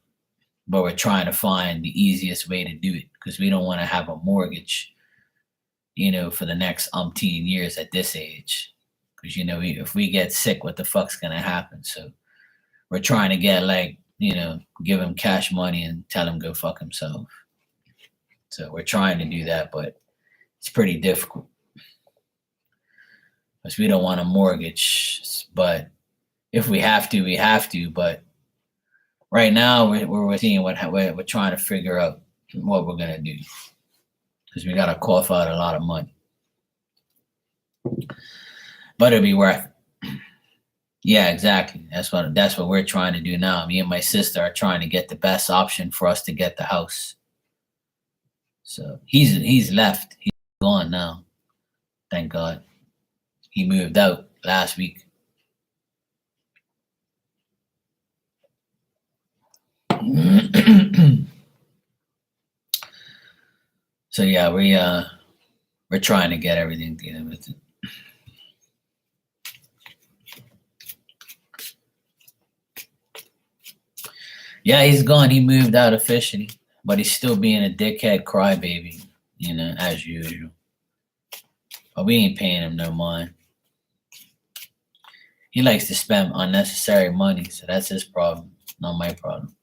But we're trying to find the easiest way to do it because we don't want to have a mortgage, you know, for the next umpteen years at this age. Because you know, if we get sick, what the fuck's gonna happen? So we're trying to get like, you know, give him cash money and tell him go fuck himself. So we're trying to do that, but it's pretty difficult because we don't want a mortgage. But if we have to, we have to. But right now, we're seeing we're trying to figure out what we're gonna do because we gotta cough out a lot of money, but it'll be worth it. Yeah, exactly. That's what we're trying to do now. Me and my sister are trying to get the best option for us to get the house. So he's left. He's gone now. Thank God. He moved out last week. So yeah, we're trying to get everything together with it. Yeah, he's gone. He moved out officially, but he's still being a dickhead crybaby, you know, as usual. But we ain't paying him no mind. He likes to spend unnecessary money, so that's his problem, not my problem.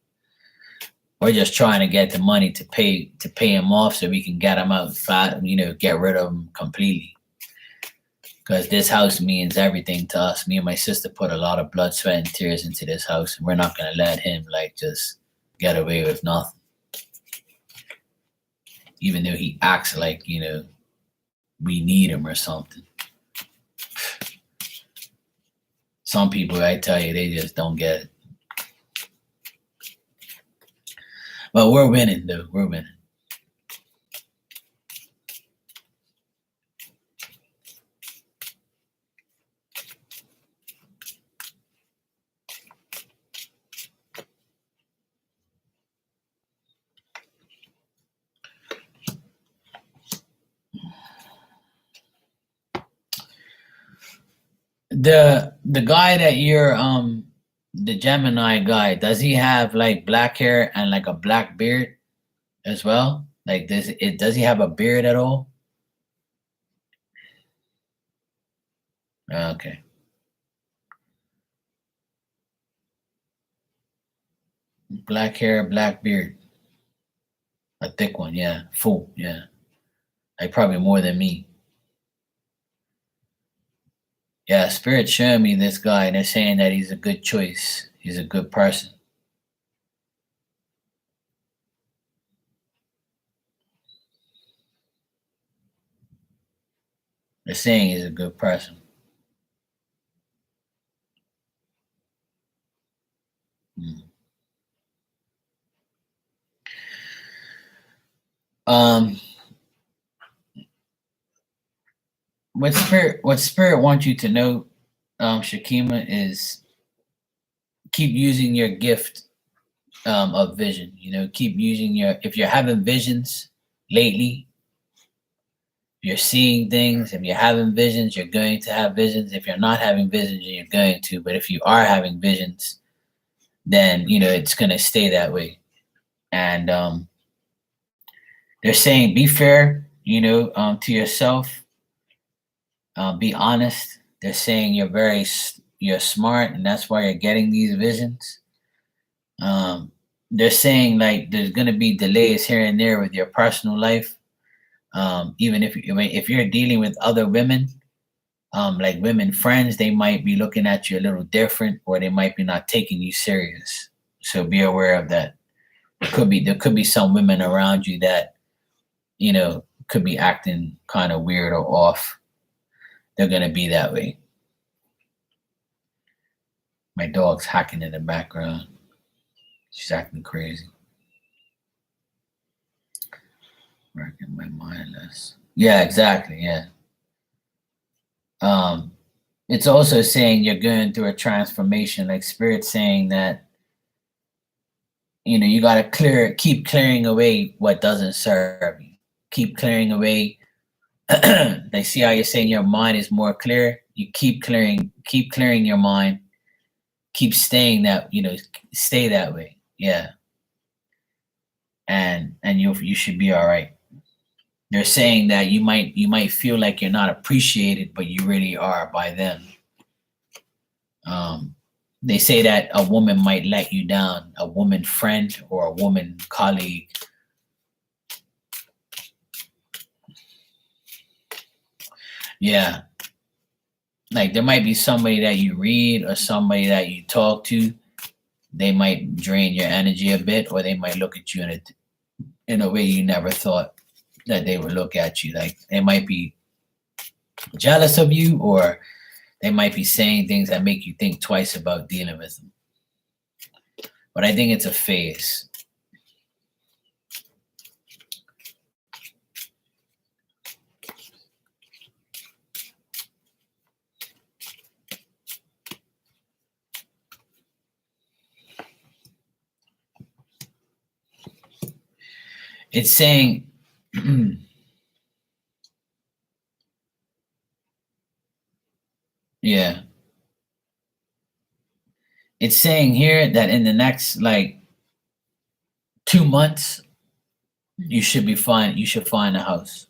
We're just trying to get the money to pay him off so we can get him out fat, you know, get rid of him completely. Because this house means everything to us. Me and my sister put a lot of blood, sweat, and tears into this house, and we're not gonna let him like just get away with nothing. Even though he acts like, you know, we need him or something. Some people, I tell you, they just don't get it. But we're winning, though. We're winning. The guy that you're the Gemini guy, does he have like black hair and like a black beard as well? Like does he have a beard at all? Okay. Black hair, black beard. A thick one, yeah. Full, yeah. Like probably more than me. Yeah, Spirit showing me this guy and they're saying that he's a good choice. He's a good person. They're saying he's a good person. Hmm. Um what spirit wants you to know Shakima, is keep using your gift of vision. Keep using if you're having visions lately, you're seeing things. If you're having visions, you're going to have visions. If you're not having visions, you're going to. But if you are having visions, then it's going to stay that way. And they're saying be fair, to yourself. Be honest. They're saying you're smart, and that's why you're getting these visions. They're saying like there's going to be delays here and there with your personal life. Even if you're dealing with other women, like women friends, they might be looking at you a little different, or they might be not taking you serious. So be aware of that. There could be some women around you that could be acting kind of weird or off. They're gonna be that way. My dog's hacking in the background. She's acting crazy. Working my mind less. Yeah, exactly. Yeah. It's also saying you're going through a transformation, like Spirit saying that you got to keep clearing away what doesn't serve you. Keep clearing away. They see how you're saying your mind is more clear. You keep clearing your mind. Keep staying stay that way. Yeah. And you should be all right. They're saying that you might feel like you're not appreciated, but you really are by them. They say that a woman might let you down, a woman friend or a woman colleague. Yeah. Like there might be somebody that you read or somebody that you talk to. They might drain your energy a bit, or they might look at you in a way you never thought that they would look at you. Like they might be jealous of you, or they might be saying things that make you think twice about dealing with them. But I think it's a phase. It's saying yeah. It's saying here that in the next like 2 months, you should be fine. You should find a house.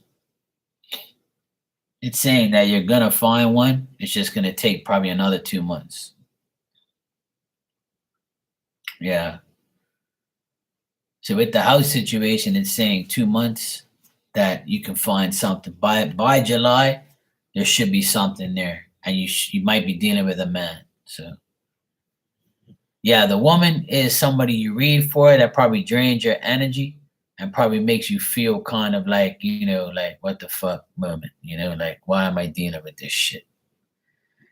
It's saying that you're gonna find one. It's just gonna take probably another 2 months. Yeah. So with the house situation, it's saying 2 months that you can find something. By July, there should be something there, and you might be dealing with a man. So yeah, the woman is somebody you read for that probably drains your energy and probably makes you feel kind of like, like what the fuck moment, like why am I dealing with this shit?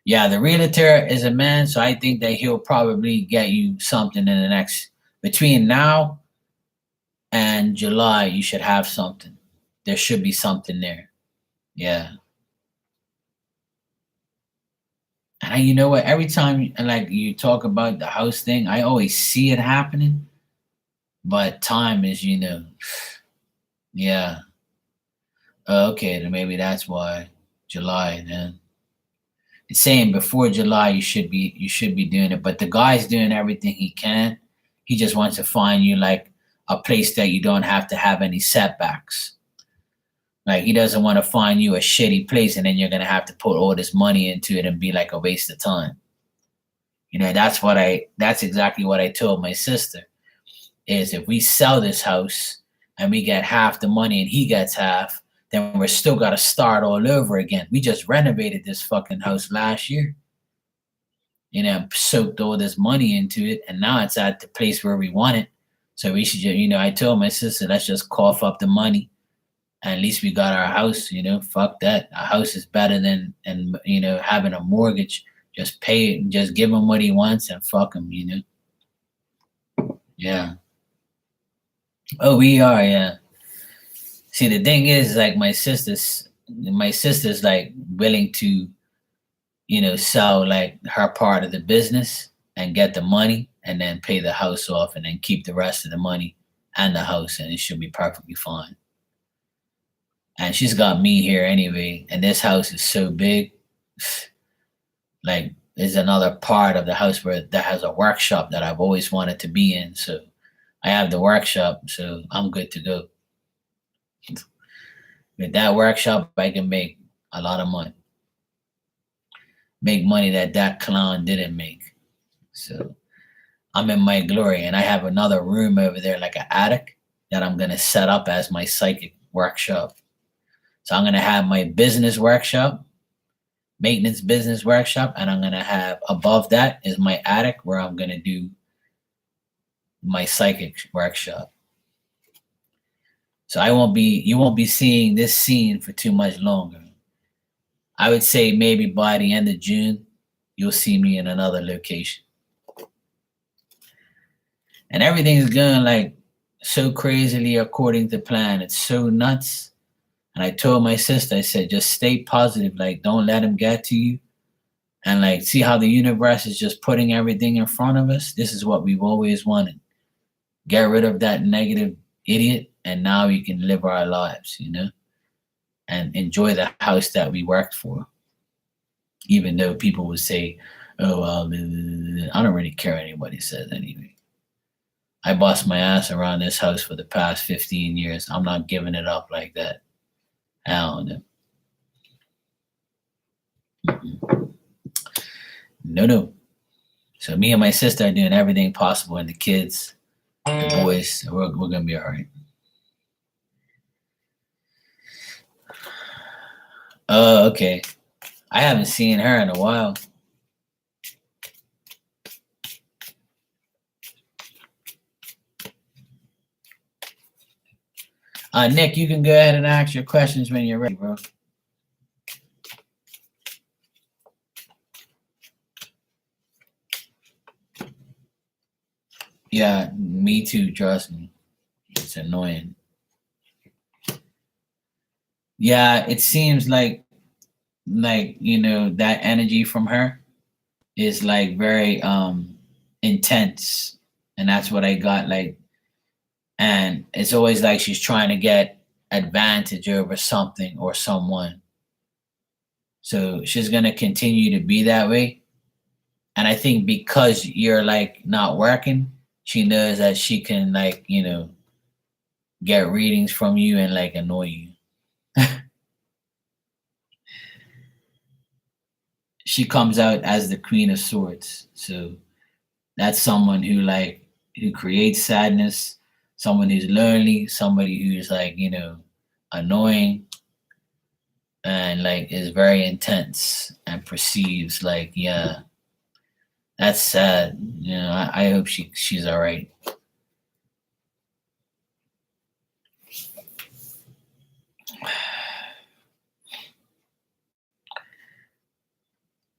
Yeah, the realtor is a man, so I think that he'll probably get you something in the next between now and July. You should have something. There should be something there. Yeah. And you know what? Every time like you talk about the house thing, I always see it happening. But time is, yeah. Okay, then maybe that's why July. Then it's saying before July you should be doing it. But the guy's doing everything he can. He just wants to find you like a place that you don't have to have any setbacks. Like he doesn't want to find you a shitty place and then you're gonna have to put all this money into it and be like a waste of time. That's exactly what I told my sister. Is if we sell this house and we get half the money and he gets half, then we're still got to start all over again. We just renovated this fucking house last year, soaked all this money into it, and now it's at the place where we want it. So we should, I told my sister, let's just cough up the money. And at least we got our house, fuck that. Our house is better than, and having a mortgage. Just pay it, just give him what he wants and fuck him, Yeah. Oh, we are, yeah. See, the thing is, like my sister's like willing to sell like her part of the business and get the money and then pay the house off and then keep the rest of the money and the house and it should be perfectly fine. And she's got me here anyway, and this house is so big. Like there's another part of the house where that has a workshop that I've always wanted to be in. So I have the workshop, so I'm good to go. With that workshop, I can make a lot of money. Make money that clown didn't make. So I'm in my glory, and I have another room over there, like an attic, that I'm gonna set up as my psychic workshop. So I'm gonna have my business workshop, maintenance business workshop, and I'm gonna have above that is my attic where I'm gonna do my psychic workshop. So you won't be seeing this scene for too much longer. I would say maybe by the end of June, you'll see me in another location. And everything's going like so crazily according to plan. It's so nuts. And I told my sister, I said, just stay positive. Like, don't let him get to you. And like, see how the universe is just putting everything in front of us. This is what we've always wanted. Get rid of that negative idiot. And now we can live our lives, and enjoy the house that we worked for. Even though people would say, oh, well, I don't really care what anybody says anyway. I bust my ass around this house for the past 15 years. I'm not giving it up like that. I don't know. No. So me and my sister are doing everything possible, and the kids, the boys, we're going to be all right. Oh, okay. I haven't seen her in a while. Nick, you can go ahead and ask your questions when you're ready, bro. Yeah, me too, trust me. It's annoying. Yeah, it seems like that energy from her is like very intense, and that's what I got, like, and it's always like she's trying to get advantage over something or someone. So she's going to continue to be that way. And I think because you're like not working, she knows that she can like, get readings from you and like annoy you. She comes out as the Queen of Swords. So that's someone who creates sadness, someone who's lonely, somebody who's like, annoying and like is very intense and perceives like, yeah, that's sad. I hope she's all right.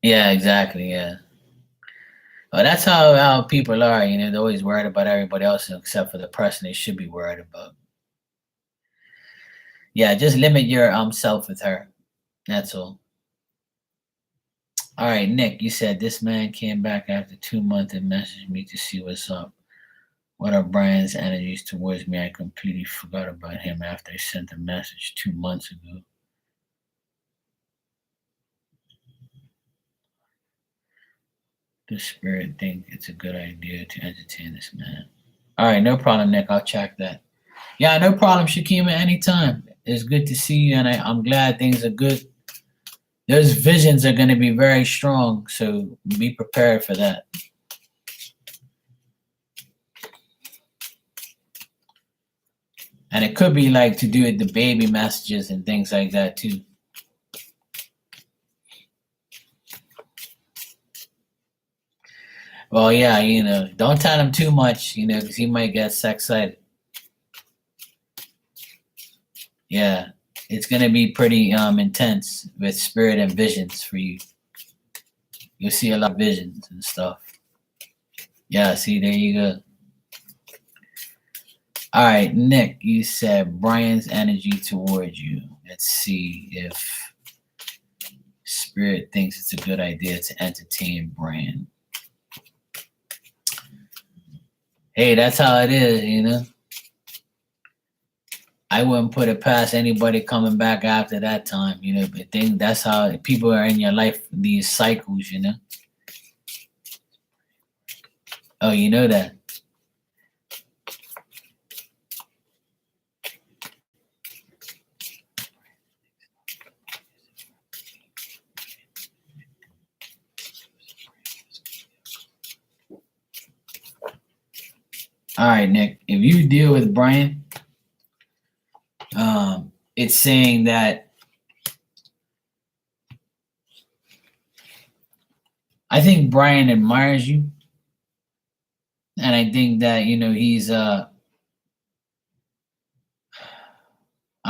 Yeah, exactly. Yeah. Well, that's how people are. They're always worried about everybody else except for the person they should be worried about. Yeah, just limit your self with her. That's all. All right, Nick, you said this man came back after 2 months and messaged me to see what's up. What are Brian's energies towards me? I completely forgot about him after I sent a message 2 months ago. The spirit think it's a good idea to entertain this man. All right, no problem, Nick. I'll check that. Yeah, no problem, Shakima. Anytime. It's good to see you, and I'm glad things are good. Those visions are going to be very strong, so be prepared for that. And it could be like to do with the baby messages and things like that too. Well, yeah, don't tell him too much, because he might get excited. Yeah, it's gonna be pretty intense with spirit and visions for you. You'll see a lot of visions and stuff. Yeah, see, there you go. All right, Nick, you said Brian's energy towards you. Let's see if Spirit thinks it's a good idea to entertain Brian. Hey, that's how it is, you know. I wouldn't put it past anybody coming back after that time, you know. But that's how people are in your life, these cycles, you know. Oh, you know that. All right, Nick. If you deal with Brian, it's saying that I think Brian admires you, and I think that he's. I'm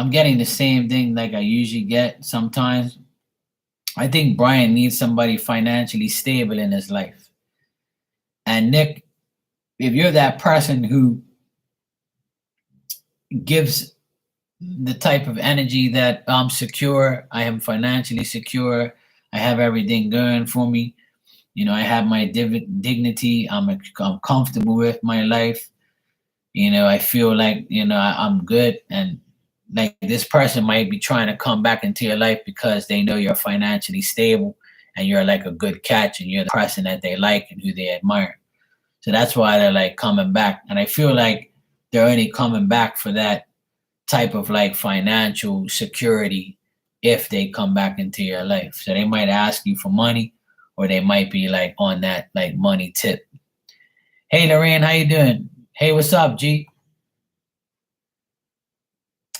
getting the same thing like I usually get sometimes. I think Brian needs somebody financially stable in his life, and Nick, if you're that person who gives the type of energy that I'm secure, I am financially secure, I have everything going for me, I have my dignity, I'm comfortable with my life, I feel like I'm good, and like this person might be trying to come back into your life because they know you're financially stable and you're like a good catch and you're the person that they like and who they admire. So that's why they're like coming back. And I feel like they're only coming back for that type of like financial security if they come back into your life. So they might ask you for money or they might be like on that like money tip. Hey Lorraine, how you doing? Hey, what's up, G?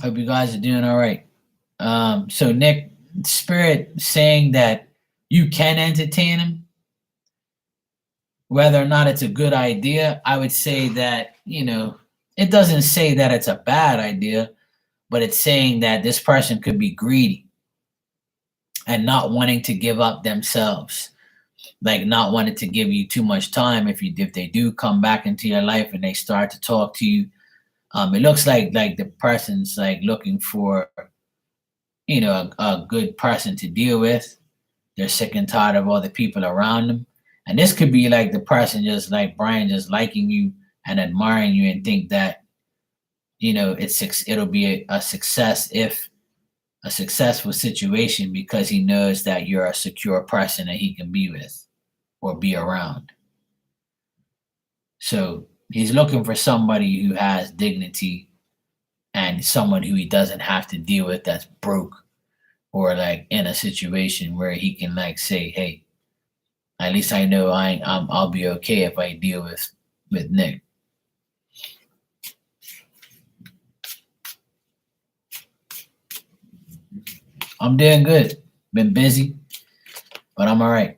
Hope you guys are doing all right. So Nick, Spirit saying that you can entertain him, whether or not it's a good idea, I would say that, it doesn't say that it's a bad idea, but it's saying that this person could be greedy and not wanting to give up themselves, like not wanting to give you too much time. If they do come back into your life and they start to talk to you, it looks like the person's like looking for, a good person to deal with. They're sick and tired of all the people around them. And this could be like the person just like Brian, just liking you and admiring you and think that, it'll be a success if a successful situation because he knows that you're a secure person that he can be with or be around. So he's looking for somebody who has dignity and someone who he doesn't have to deal with that's broke or like in a situation where he can like say, hey, at least I know I'll be okay if I deal with Nick. I'm doing good. Been busy, but I'm all right.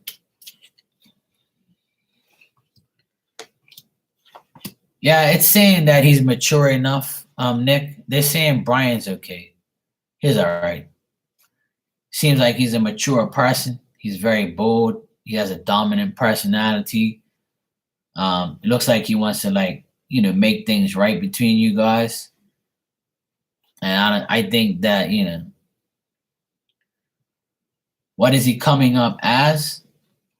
Yeah, it's saying that he's mature enough. Nick, they're saying Brian's okay. He's all right. Seems like he's a mature person. He's very bold. He has a dominant personality. It looks like he wants to like, make things right between you guys. And I think that, what is he coming up as?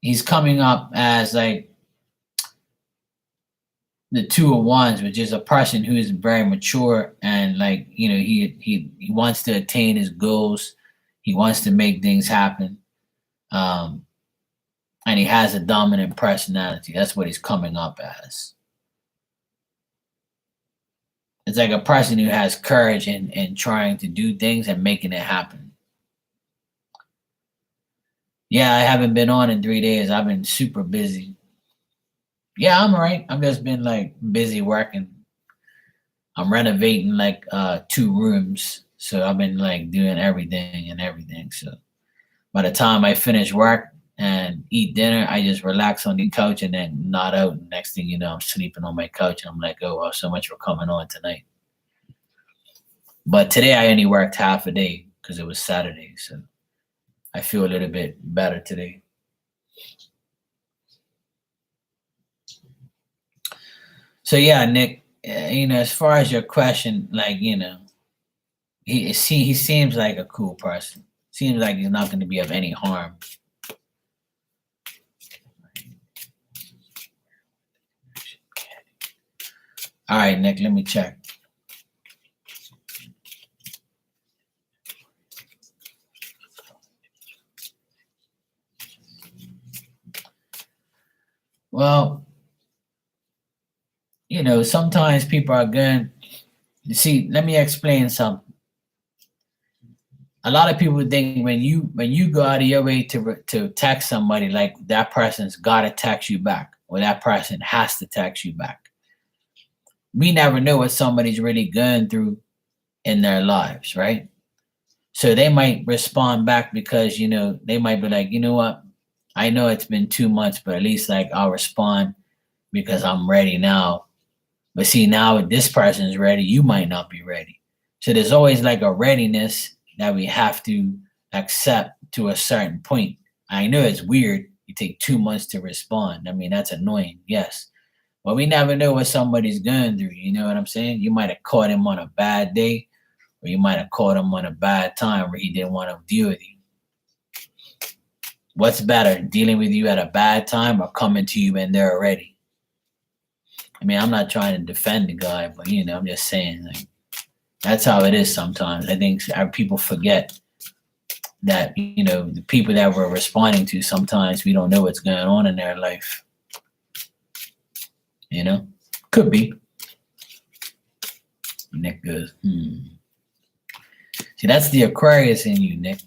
He's coming up as like the Two of Wands, which is a person who is very mature and like, he wants to attain his goals. He wants to make things happen. And he has a dominant personality. That's what he's coming up as. It's like a person who has courage in trying to do things and making it happen. Yeah, I haven't been on in 3 days. I've been super busy. Yeah, I'm all right. I've just been like busy working. I'm renovating like 2 rooms. So I've been like doing everything. So by the time I finish work and eat dinner, I just relax on the couch and then nod out. And next thing you know, I'm sleeping on my couch. And I'm like, oh, well, so much for coming on tonight. But today I only worked half a day because it was Saturday. So I feel a little bit better today. So yeah, Nick, as far as your question, like, he seems like a cool person. Seems like he's not going to be of any harm All right, Nick, let me check. Well, sometimes people are good. You see, let me explain something. A lot of people think when you go out of your way to text somebody, like that person's gotta text you back, or that person has to text you back. We never know what somebody's really going through in their lives, right? So they might respond back because they might be like, you know what, I know it's been 2 months, but at least like I'll respond because I'm ready now. But see, now if this person's ready, you might not be ready. So there's always like a readiness that we have to accept to a certain point. I know it's weird. You take 2 months to respond. I mean, that's annoying, yes. But we never know what somebody's going through. You know what I'm saying? You might have caught him on a bad day, or you might have caught him on a bad time where he didn't want to deal with you. What's better, dealing with you at a bad time or coming to you when they're ready? I mean, I'm not trying to defend the guy, but I'm just saying, like, that's how it is sometimes. I think our people forget that the people that we're responding to, sometimes we don't know what's going on in their life. Could be. Nick goes, See, that's the Aquarius in you, Nick.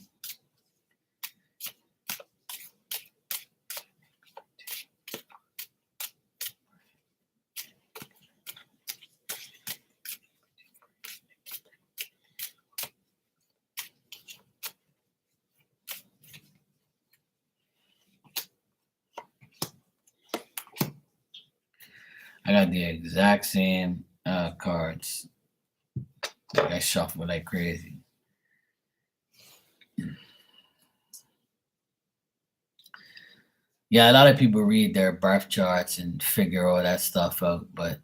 I got the exact same cards. I shuffle like crazy. Yeah, a lot of people read their birth charts and figure all that stuff out, but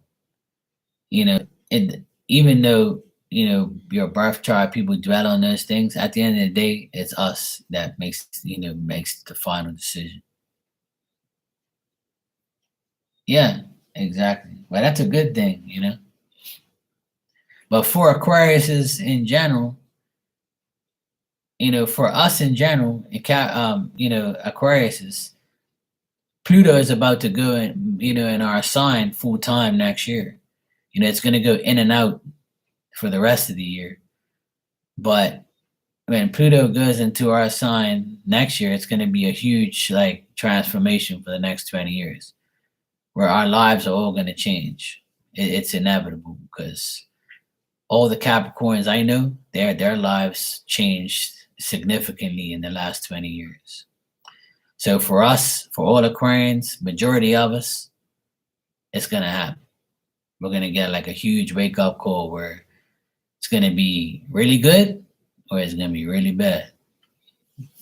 even though your birth chart, people dwell on those things. At the end of the day, it's us that makes the final decision. Yeah, exactly. Well, that's a good thing. But for Aquariuses in general, for us in general, Aquariuses, Pluto is about to go in our sign full time next year. It's going to go in and out for the rest of the year. But when Pluto goes into our sign next year, it's going to be a huge transformation for the next 20 years, where our lives are all going to change. It's inevitable, because all the Capricorns I know, their lives changed significantly in the last 20 years. So for us, for all Aquarians, majority of us, it's going to happen. We're going to get like a huge wake-up call where it's going to be really good, or it's going to be really bad.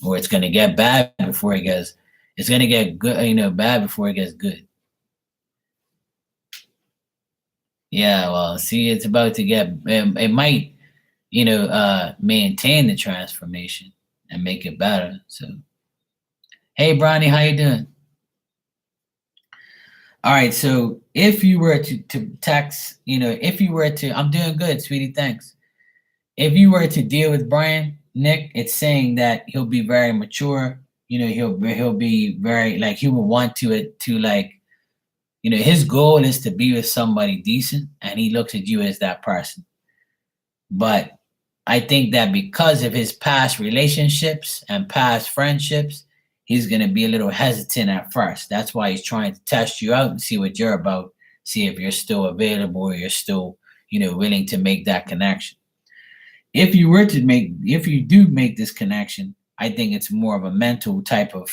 Or it's going to get bad before it gets, it's going to get good, bad before it gets good. Yeah, well, see, it's about to get, it might, maintain the transformation and make it better. So, hey, Bronny, how you doing? All right, so if you were to text, if you were to, I'm doing good, sweetie, thanks. If you were to deal with Brian, Nick, it's saying that he'll be very mature. He'll be very, like, he will want to like, his goal is to be with somebody decent, and he looks at you as that person. But I think that because of his past relationships and past friendships, he's going to be a little hesitant at first. That's why he's trying to test you out and see what you're about, see if you're still available, or you're still, willing to make that connection. If you do make this connection, I think it's more of a mental type of,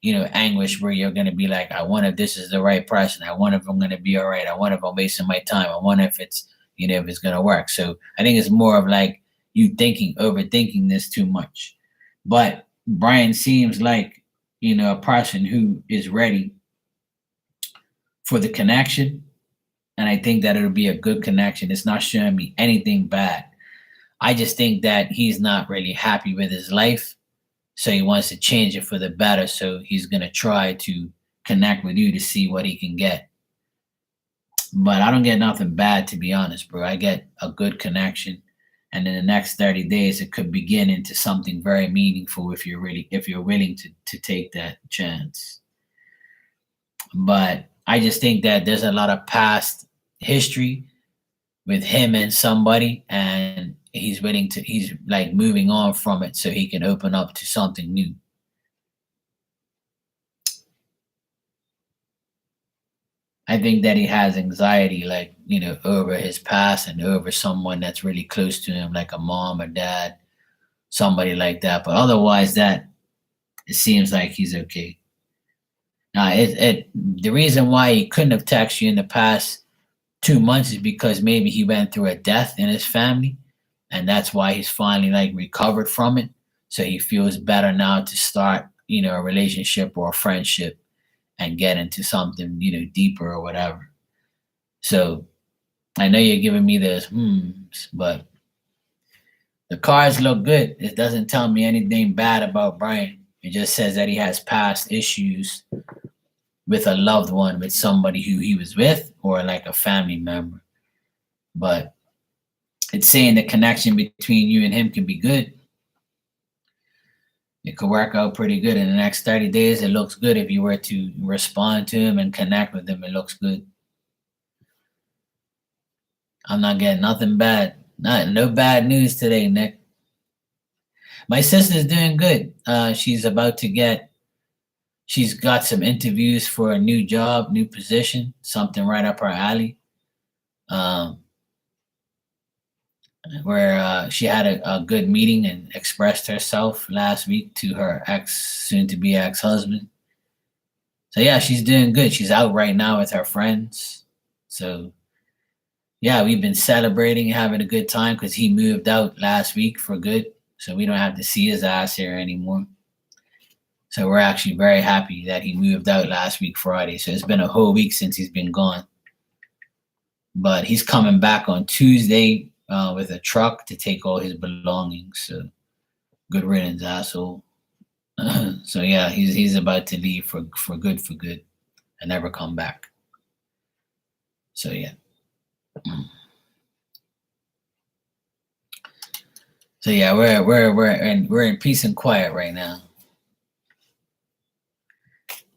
anguish, where you're going to be like, I wonder if this is the right person. I wonder if I'm going to be all right. I wonder if I'm wasting my time. I wonder if it's, if it's going to work. So I think it's more of like you overthinking this too much. But Brian seems like, a person who is ready for the connection. And I think that it'll be a good connection. It's not showing me anything bad. I just think that he's not really happy with his life. So he wants to change it for the better. So he's going to try to connect with you to see what he can get. But I don't get nothing bad, to be honest, bro. I get a good connection, and in the next 30 days, it could begin into something very meaningful if you're willing to take that chance. But I just think that there's a lot of past history with him and somebody, and he's like moving on from it so he can open up to something new. I think that he has anxiety, like, over his past and over someone that's really close to him, like a mom or dad, somebody like that. But otherwise, that it seems like he's okay. Now, the reason why he couldn't have texted you in the past 2 months is because maybe he went through a death in his family, and that's why he's finally like recovered from it. So he feels better now to start, a relationship or a friendship and get into something, deeper or whatever. So I know you're giving me this but the cards look good. It doesn't tell me anything bad about Brian. It just says that he has past issues with a loved one, with somebody who he was with, or like a family member. But it's saying the connection between you and him can be good. It could work out pretty good in the next 30 days. It looks good if you were to respond to him and connect with him. It looks good. I'm not getting nothing bad. No bad news today, Nick. My sister's doing good. She's got some interviews for a new job, new position, something right up her alley. Um, where she had a good meeting and expressed herself last week to her soon to be ex husband. So yeah, she's doing good. She's out right now with her friends. So yeah, we've been celebrating, having a good time because he moved out last week for good. So we don't have to see his ass here anymore. So we're actually very happy that he moved out last week Friday. So it's been a whole week since he's been gone. But he's coming back on Tuesday with a truck to take all his belongings. So good riddance, asshole. So yeah, he's about to leave for good and never come back. So yeah. So yeah, we're in peace and quiet right now.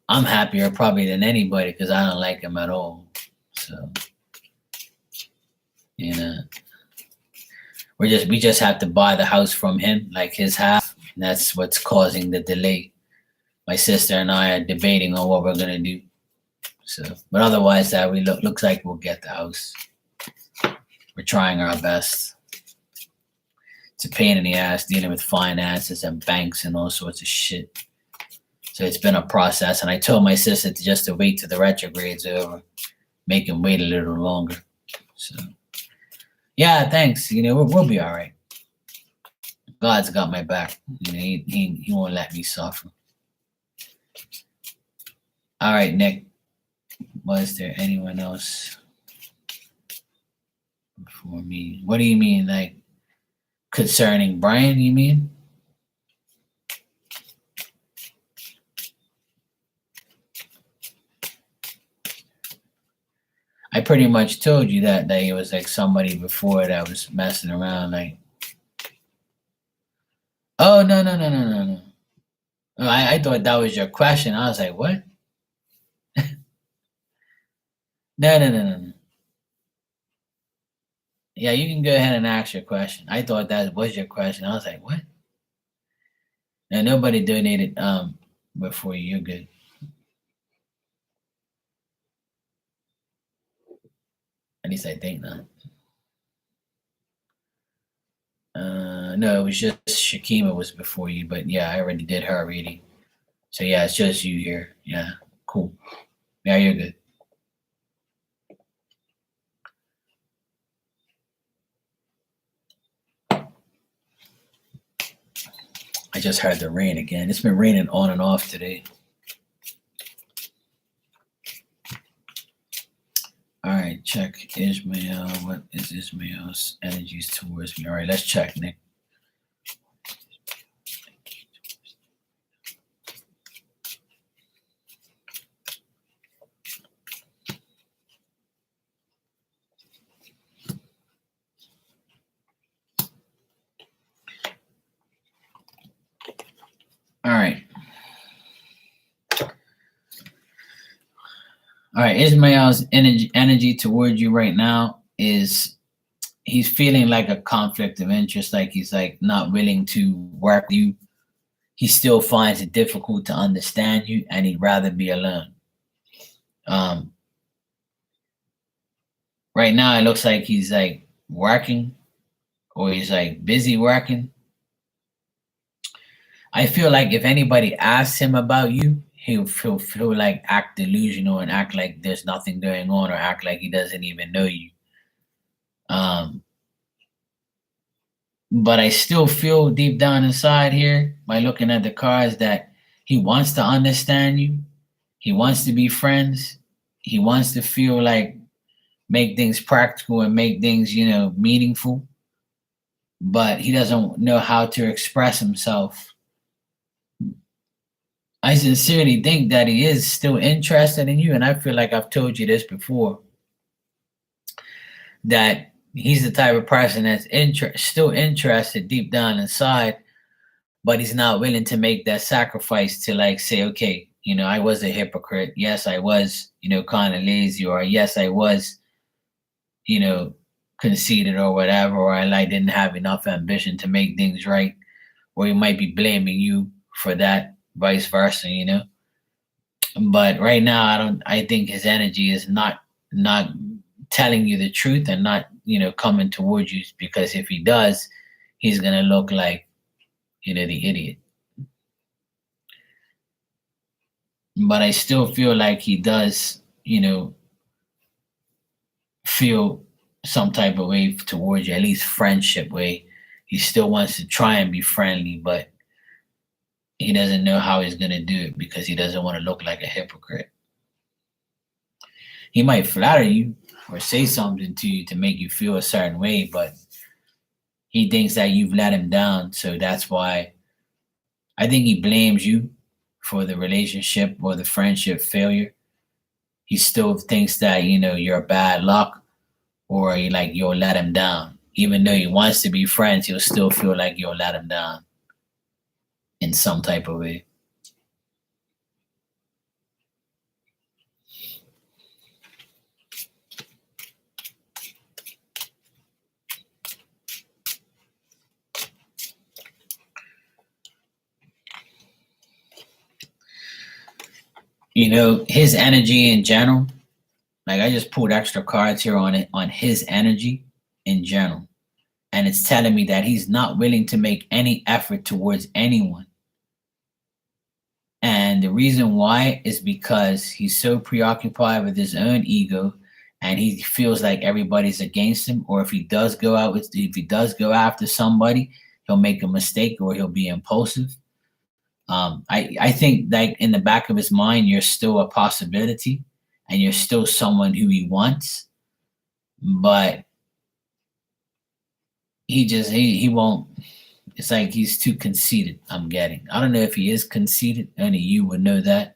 I'm happier probably than anybody because I don't like him at all. So we just have to buy the house from him, like his half. And that's what's causing the delay. My sister and I are debating on what we're gonna do. So, but otherwise, that we looks like we'll get the house. We're trying our best. It's a pain in the ass dealing with finances and banks and all sorts of shit. So it's been a process, and I told my sister to wait till the retrograde's over, make him wait a little longer. So, yeah, thanks. We'll be all right. God's got my back. He won't let me suffer. All right, Nick. Was there anyone else before me? What do you mean, like concerning Brian? You mean? I pretty much told you that it was like somebody before that was messing around. Like, oh no. Oh, I thought that was your question. I was like, what? No. Yeah, you can go ahead and ask your question. I thought that was your question. I was like, what? No, nobody donated before you. You're good. At least I think not. No, it was just Shakima was before you, but yeah, I already did her reading. So yeah, it's just you here. Yeah, cool. Yeah, you're good. I just heard the rain again. It's been raining on and off today. All right, check Ishmael. What is Ishmael's energies towards me? All right, let's check, Nick. All right, Ismael's energy towards you right now is he's feeling like a conflict of interest, like he's like not willing to work with you. He still finds it difficult to understand you, and he'd rather be alone. Um, right now, it looks like he's like working, or he's like busy working. I feel like if anybody asks him about you, he'll like act delusional and act like there's nothing going on, or act like he doesn't even know you. Um, but I still feel deep down inside here by looking at the cards that he wants to understand you. He wants to be friends. He wants to feel like make things practical and make things, meaningful. But he doesn't know how to express himself. I sincerely think that he is still interested in you, and I feel like I've told you this before, that he's the type of person that's still interested deep down inside, but he's not willing to make that sacrifice to like say, okay, I was a hypocrite. Yes, I was, kind of lazy, or yes, I was, you know, conceited or whatever, or I like didn't have enough ambition to make things right, or he might be blaming you for that, vice versa. But right now, I think his energy is not telling you the truth, and not, coming towards you, because if he does, he's gonna look like, the idiot. But I still feel like he does, feel some type of way towards you, at least friendship way. He still wants to try and be friendly, but he doesn't know how he's gonna do it because he doesn't want to look like a hypocrite. He might flatter you or say something to you to make you feel a certain way, but he thinks that you've let him down. So that's why I think he blames you for the relationship or the friendship failure. He still thinks that, you're a bad luck, or you'll let him down. Even though he wants to be friends, he'll still feel like you'll let him down in some type of way. His energy in general, like I just pulled extra cards here on it, on his energy in general. And it's telling me that he's not willing to make any effort towards anyone. And the reason why is because he's so preoccupied with his own ego, and he feels like everybody's against him, or if he does go after somebody, he'll make a mistake, or he'll be impulsive. I think like in the back of his mind, you're still a possibility, and you're still someone who he wants, but he won't. It's like he's too conceited. I'm getting. I don't know if he is conceited. Only you would know that.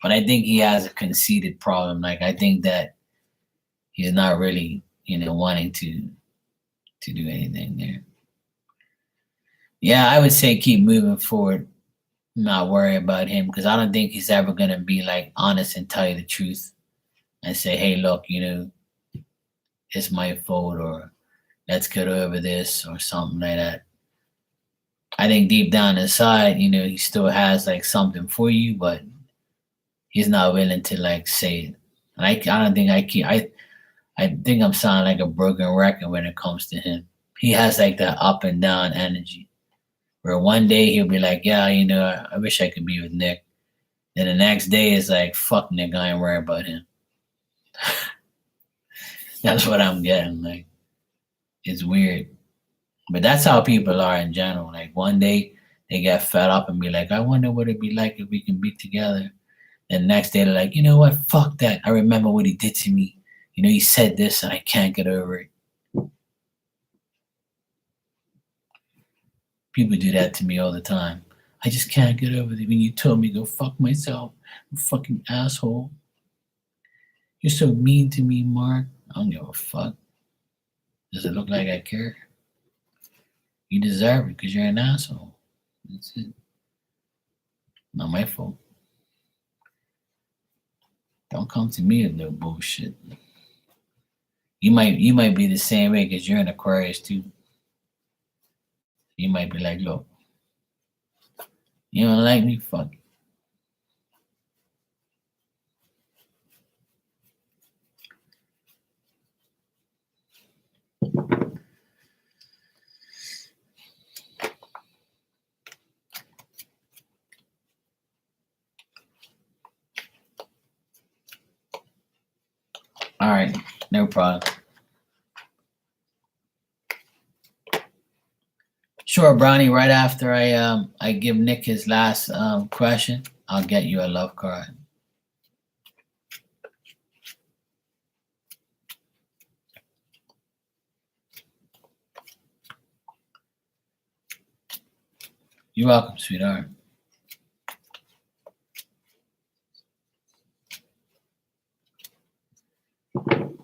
But I think he has a conceited problem. Like I think that he's not really, wanting to do anything there. Yeah, I would say keep moving forward. Not worry about him, because I don't think he's ever gonna be like honest and tell you the truth and say, "Hey, look, it's my fault," or "Let's get over this," or something like that. I think deep down inside, he still has like something for you, but he's not willing to like say it. And I don't think I think I'm sounding like a broken record when it comes to him. He has like that up and down energy, where one day he'll be like, yeah, I wish I could be with Nick. Then the next day is like, fuck Nick, I ain't worried about him. That's what I'm getting. Like, it's weird. But that's how people are in general. Like one day they get fed up and be like, I wonder what it'd be like if we can be together. And the next day they're like, you know what? Fuck that. I remember what he did to me. He said this and I can't get over it. People do that to me all the time. I just can't get over it when you told me to go fuck myself. You fucking asshole. You're so mean to me, Mark. I don't give a fuck. Does it look like I care? You deserve it because you're an asshole. That's it. Not my fault. Don't come to me with no bullshit. You might be the same way because you're an Aquarius too. You might be like, look, you don't like me, fuck. All right, no problem. Sure, Brownie. Right after I give Nick his last question, I'll get you a love card. You're welcome, sweetheart.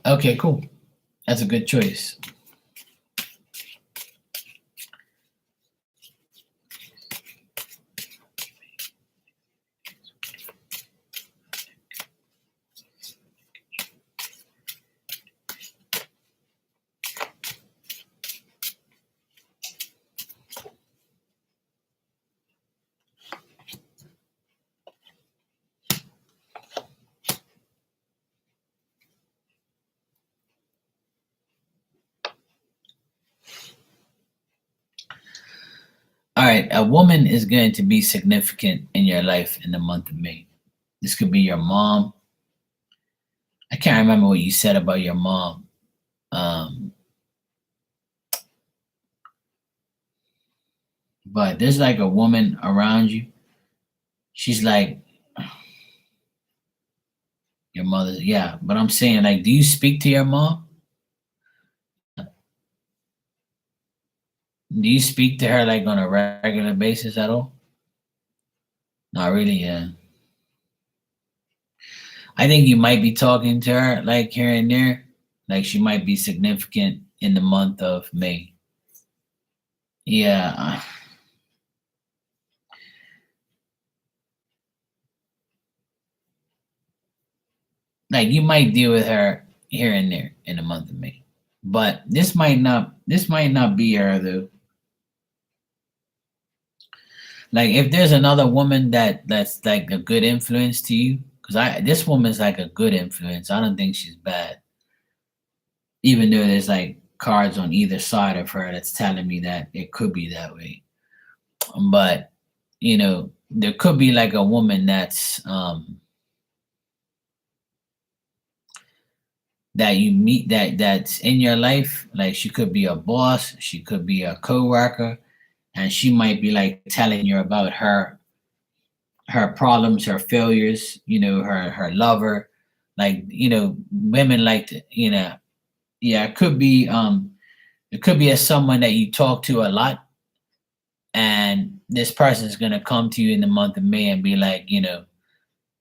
Okay, cool. That's a good choice. All right, a woman is going to be significant in your life in the month of May. This could be your mom. I can't remember what you said about your mom. But there's like a woman around you. She's like your mother. Yeah, but I'm saying, like, do you speak to your mom? Do you speak to her like on a regular basis at all? Not really, yeah. I think you might be talking to her like here and there. Like she might be significant in the month of May. Yeah. Like you might deal with her here and there in the month of May. But this might not be her though. Like if there's another woman that's like a good influence to you, because I this woman's like a good influence. I don't think she's bad. Even though there's like cards on either side of her that's telling me that it could be that way. But there could be like a woman that you meet that's in your life. Like she could be a boss, she could be a coworker, and she might be like telling you about her problems, her failures, her lover. Like, women like to, yeah, it could be as someone that you talk to a lot, and this person is gonna come to you in the month of May and be like,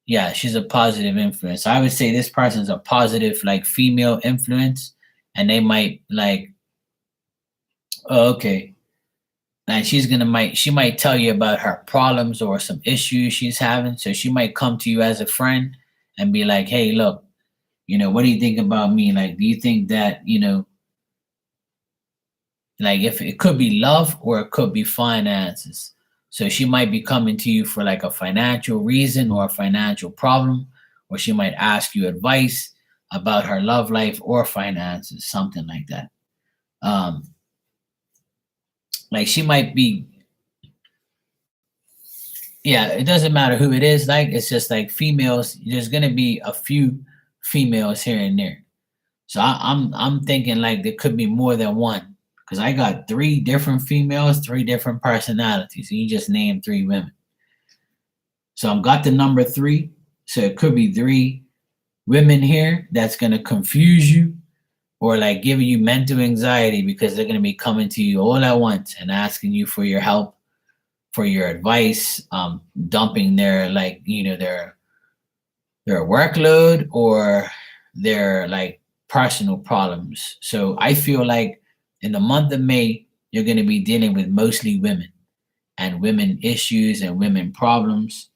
yeah, she's a positive influence. I would say this person's a positive, like female influence, and they might like, oh, okay, and she might tell you about her problems or some issues she's having. So she might come to you as a friend and be like, hey, look, what do you think about me? Like, do you think that like if it could be love or it could be finances. So she might be coming to you for like a financial reason or a financial problem, or she might ask you advice about her love life or finances, something like that. Um, like she might be, yeah, it doesn't matter who it is, like it's just like females, there's gonna be a few females here and there. So I'm thinking like there could be more than one. Because I got three different females, three different personalities. And you just named three women. So I've got the number three. So it could be three women here that's gonna confuse you or like giving you mental anxiety because they're gonna be coming to you all at once and asking you for your help, for your advice, dumping their like their workload or their like personal problems. So I feel like in the month of May, you're going to be dealing with mostly women and women issues and women problems.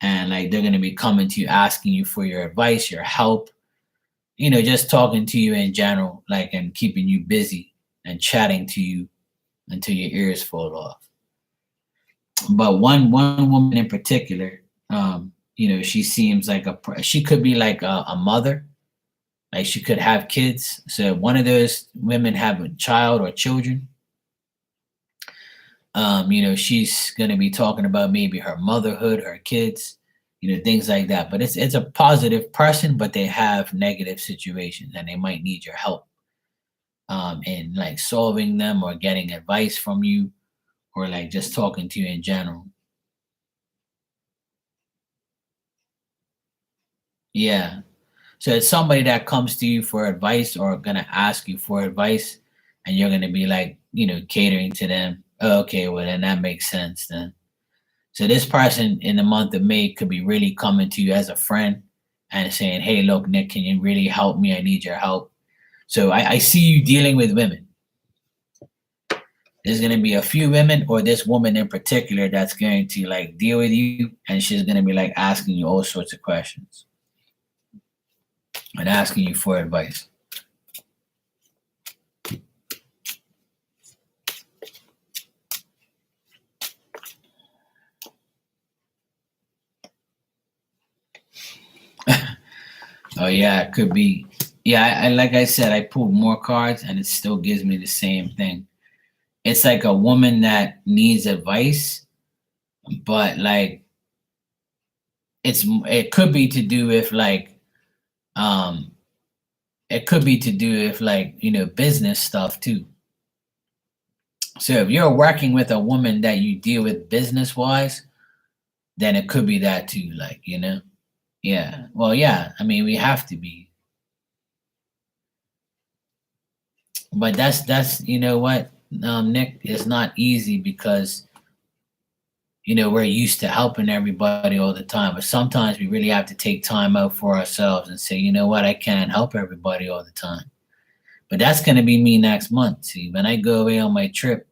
and like they're gonna be coming to you asking you for your advice, your help, just talking to you in general, like and keeping you busy and chatting to you until your ears fall off. But one woman in particular, she seems like she could be like a mother, like she could have kids. So one of those women have a child or children. She's gonna be talking about maybe her motherhood, her kids, things like that. But it's a positive person, but they have negative situations and they might need your help in like solving them or getting advice from you or like just talking to you in general. Yeah. So it's somebody that comes to you for advice or gonna ask you for advice, and you're gonna be like, catering to them. Oh, okay, well then that makes sense then. So this person in the month of May could be really coming to you as a friend and saying, "Hey, look, Nick, can you really help me? I need your help." So I see you dealing with women. There's gonna be a few women or this woman in particular that's going to like deal with you, and she's gonna be like asking you all sorts of questions and asking you for advice. Oh yeah, it could be. Yeah, I like I said, I pulled more cards and it still gives me the same thing. It's like a woman that needs advice, but like it could be to do with like um it could be to do with like, business stuff too. So if you're working with a woman that you deal with business wise, then it could be that too, like, Yeah. Well, yeah, I mean we have to be. But that's what, Nick, it's not easy because we're used to helping everybody all the time, but sometimes we really have to take time out for ourselves and say, you know what, I can't help everybody all the time. But that's going to be me next month. See, when I go away on my trip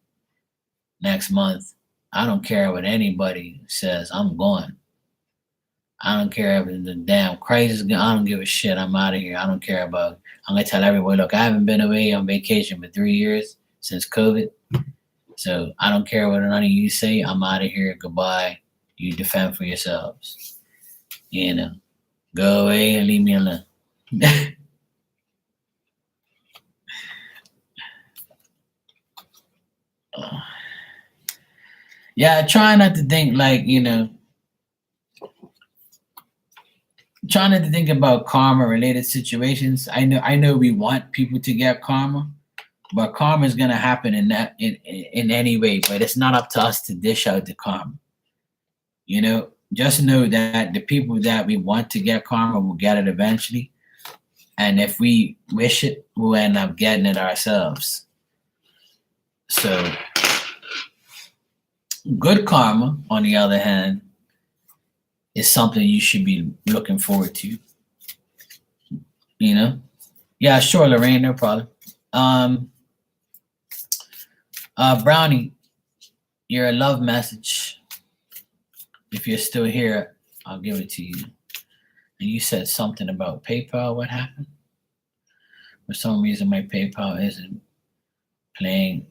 next month, I don't care what anybody says. I'm going. I don't care if the damn crisis. I don't give a shit. I'm out of here. I don't care about. I'm gonna tell everybody, look, I haven't been away on vacation for 3 years since COVID. So I don't care what none of you say. I'm out of here. Goodbye. You defend for yourselves. You know, go away and leave me alone. Yeah, try not to think like, try not to think about karma related situations. I know we want people to get karma, but karma is gonna happen in any way, but it's not up to us to dish out the karma. Just know that the people that we want to get karma will get it eventually. And if we wish it, we'll end up getting it ourselves. So good karma, on the other hand, is something you should be looking forward to. You know? Yeah, sure, Lorraine, no problem. Um, Brownie, your love message. If you're still here, I'll give it to you. And you said something about PayPal. What happened? For some reason, my PayPal isn't playing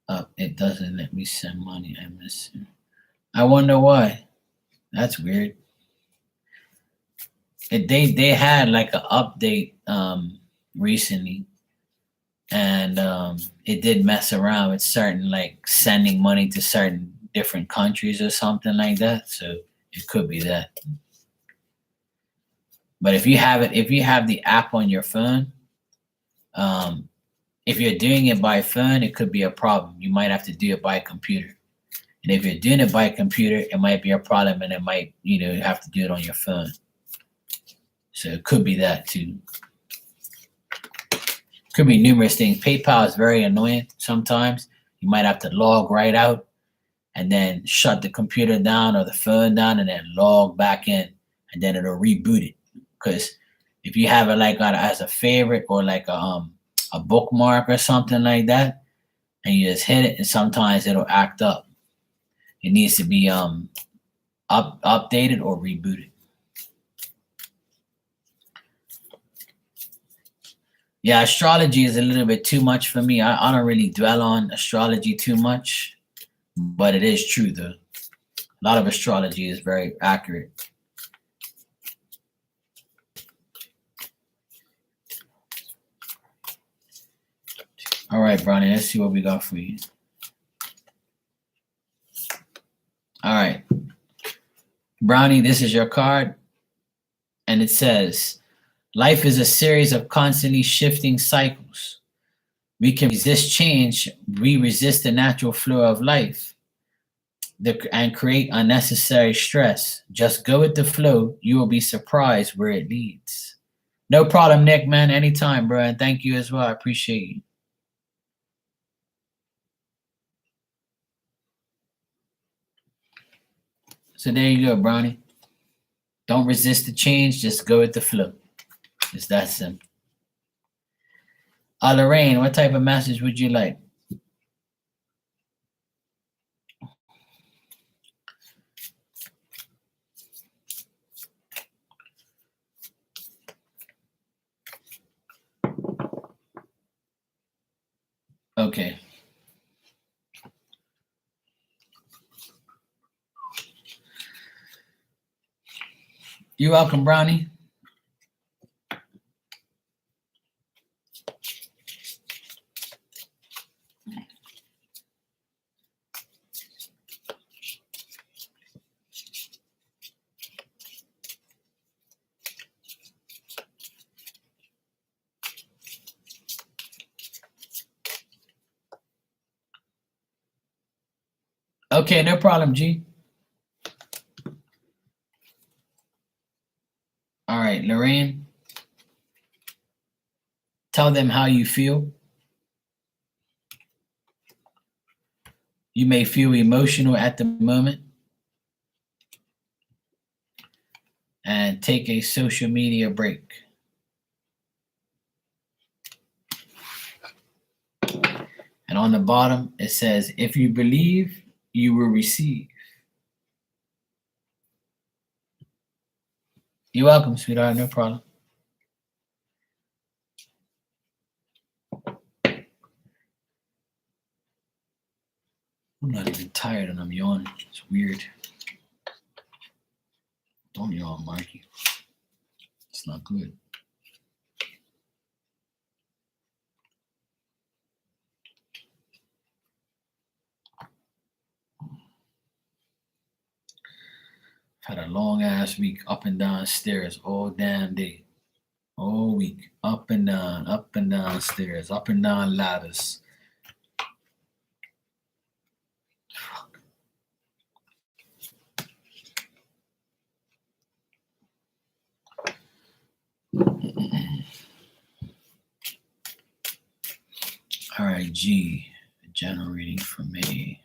up. It doesn't let me send money. I miss it. I wonder why. That's weird. They had like an update recently, and it did mess around with certain like sending money to certain different countries or something like that. So it could be that. But if you have the app on your phone, um, if you're doing it by phone, it could be a problem. You might have to do it by computer. And if you're doing it by computer, it might be a problem, and it might you have to do it on your phone. So it could be that too. Could be numerous things. PayPal is very annoying sometimes. You might have to log right out and then shut the computer down or the phone down and then log back in, and then it'll reboot it. Because if you have it like as a favorite or like a bookmark or something like that, and you just hit it, and sometimes it'll act up. It needs to be updated or rebooted. Yeah, astrology is a little bit too much for me. I don't really dwell on astrology too much, but it is true though. A lot of astrology is very accurate. All right, Brownie, let's see what we got for you. All right. Brownie, this is your card. And it says, life is a series of constantly shifting cycles. We can resist change. We resist the natural flow of life and create unnecessary stress. Just go with the flow. You will be surprised where it leads. No problem, Nick, man. Anytime, bro. And thank you as well. I appreciate you. So there you go, Brownie. Don't resist the change. Just go with the flow. It's that simple. Lorraine, what type of message would you like? Okay. You're welcome, Brownie. Okay, no problem, G. All right, Lorraine. Tell them how you feel. You may feel emotional at the moment. And take a social media break. And on the bottom, it says, if you believe, you will receive. You're welcome, sweetheart. No problem. I'm not even tired and I'm yawning. It's weird. Don't yawn, Marky. It's not good. Had a long ass week up and down stairs all damn day. All week. Up and down stairs, up and down ladders. Fuck. All right, G. General reading for me.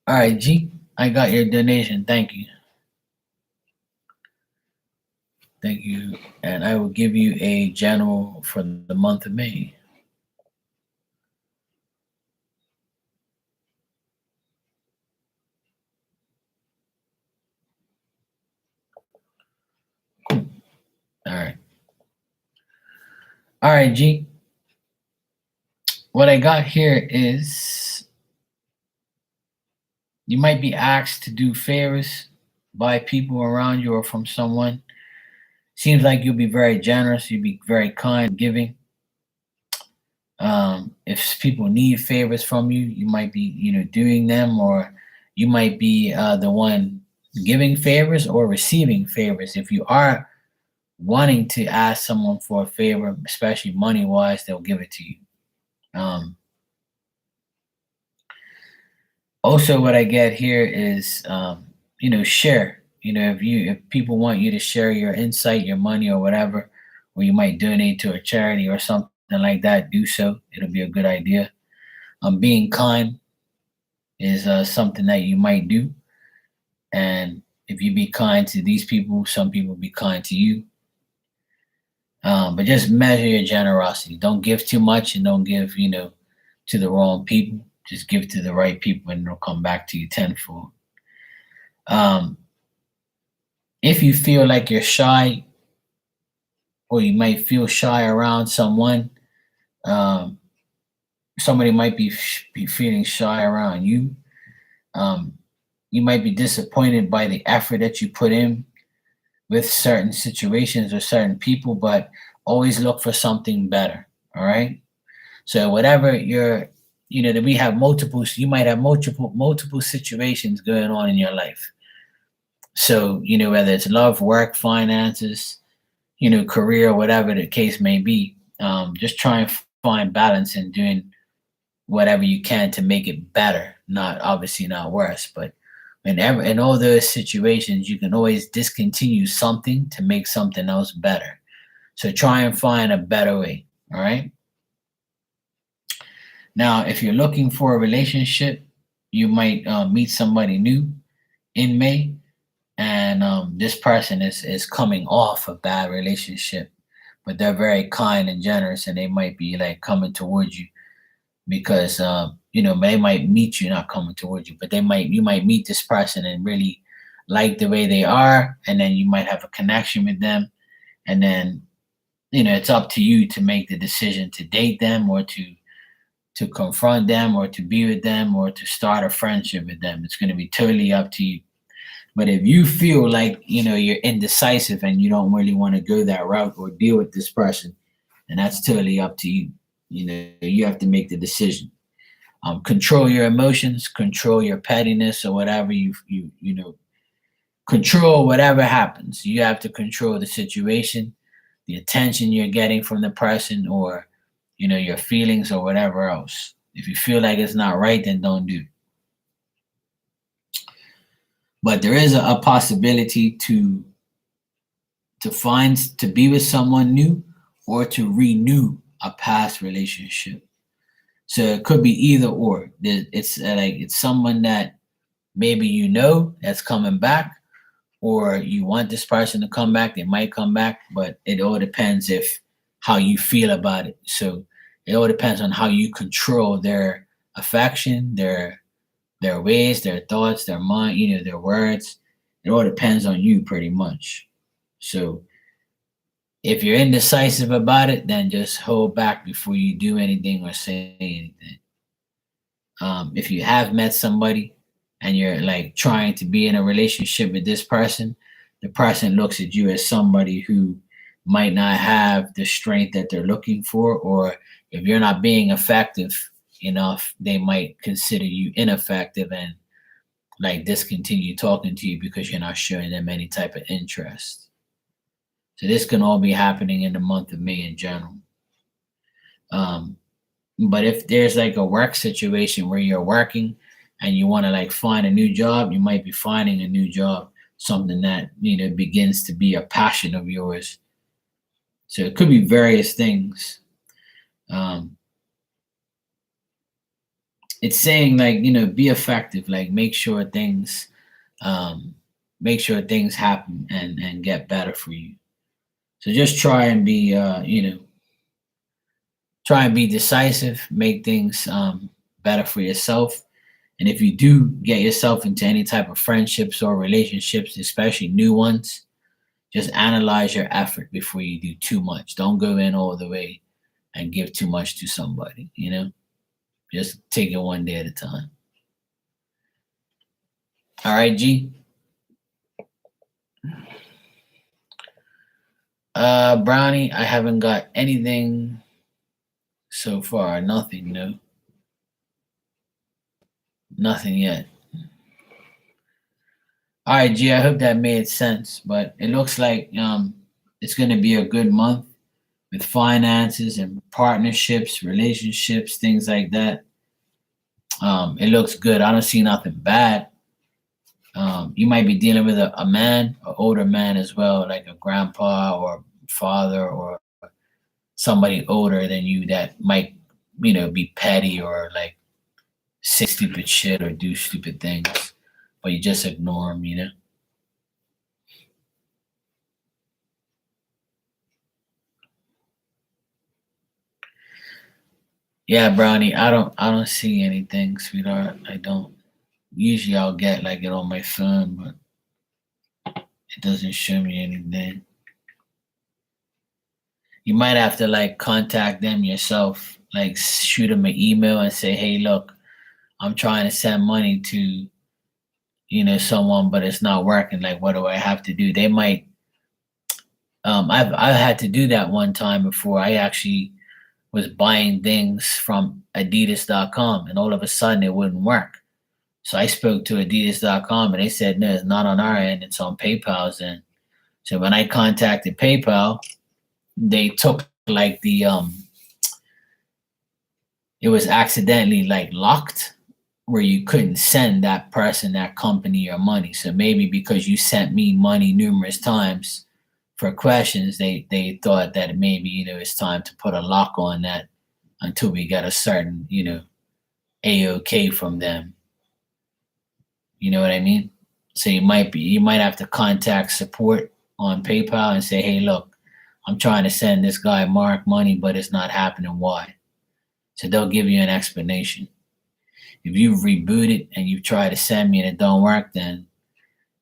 All right, G, I got your donation. Thank you. Thank you. And I will give you a general for the month of May. All right. All right, G. What I got here is you might be asked to do favors by people around you or from someone. Seems like you'll be very generous. You'll be very kind, giving. If people need favors from you, you might be, doing them, or you might be the one giving favors or receiving favors. If you are wanting to ask someone for a favor, especially money wise, they'll give it to you. Um, Also, what I get here is, share. If people want you to share your insight, your money, or whatever, or you might donate to a charity or something like that, do so. It'll be a good idea. Being kind is something that you might do, and if you be kind to these people, some people be kind to you. But just measure your generosity. Don't give too much, and don't give, to the wrong people. Just give to the right people, and it'll come back to you tenfold. Um, if you feel like you're shy, or you might feel shy around someone, um, somebody might be feeling shy around you. Um, you might be disappointed by the effort that you put in with certain situations or certain people, but always look for something better. All right. So whatever that we have multiple, you might have multiple situations going on in your life. So, whether it's love, work, finances, career, whatever the case may be, just try and find balance in doing whatever you can to make it better, not obviously not worse. But in all those situations, you can always discontinue something to make something else better. So try and find a better way. All right. Now, if you're looking for a relationship, you might meet somebody new in May, and this person is coming off a bad relationship, but they're very kind and generous, and they might be like coming towards you because they might meet you, not coming towards you, but you might meet this person and really like the way they are, and then you might have a connection with them, and then it's up to you to make the decision to date them, or to confront them, or to be with them, or to start a friendship with them. It's going to be totally up to you. But if you feel like you're indecisive and you don't really want to go that route or deal with this person, then that's totally up to you. You have to make the decision. Control your emotions, control your pettiness, or whatever control whatever happens. You have to control the situation, the attention you're getting from the person, or your feelings, or whatever else. If you feel like it's not right, then don't do it. But there is a possibility to be with someone new, or to renew a past relationship. So it could be either or. It's someone that maybe that's coming back, or you want this person to come back. They might come back, but it all depends if how you feel about it. So it all depends on how you control their affection, their ways, their thoughts, their mind, their words. It all depends on you pretty much. So if you're indecisive about it, then just hold back before you do anything or say anything. If you have met somebody and you're like trying to be in a relationship with this person, the person looks at you as somebody who might not have the strength that they're looking for, or if you're not being effective enough, they might consider you ineffective and like discontinue talking to you because you're not showing them any type of interest. So this can all be happening in the month of May in general. Um, but if there's like a work situation where you're working and you want to like find a new job, you might be finding a new job, something that begins to be a passion of yours. So it could be various things. Um, it's saying like be effective, like make sure things happen and get better for you. So just try and be try and be decisive, make things better for yourself. And if you do get yourself into any type of friendships or relationships, especially new ones, just analyze your effort before you do too much. Don't go in all the way and give too much to somebody. Just take it one day at a time. All right, G. Brownie, I haven't got anything so far. Nothing, no. Nothing yet. All right, G, I hope that made sense. But it looks like It's going to be a good month with finances and partnerships, relationships, things like that. It looks good. I don't see nothing bad. You might be dealing with a man, an older man as well, like a grandpa or father or somebody older than you that might, be petty or like say stupid shit or do stupid things, but you just ignore them. Yeah, Brownie, I don't see anything, sweetheart. I don't. Usually I'll get like it on my phone, but it doesn't show me anything. You might have to like contact them yourself, like shoot them an email and say, "Hey, look, I'm trying to send money to, someone, but it's not working. Like, what do I have to do?" They might. I've had to do that one time before. I actually was buying things from Adidas.com, and all of a sudden it wouldn't work. So I spoke to Adidas.com, and they said, "No, it's not on our end. It's on PayPal's end." So when I contacted PayPal, they took like it was accidentally like locked where you couldn't send that person, that company, your money. So maybe because you sent me money numerous times for questions, they thought that maybe it's time to put a lock on that until we get a certain AOK from them. You know what I mean? So you might have to contact support on PayPal and say, "Hey, look, I'm trying to send this guy Mark money, but it's not happening. Why?" So they'll give you an explanation. If you've rebooted and you've tried to send me and it don't work, then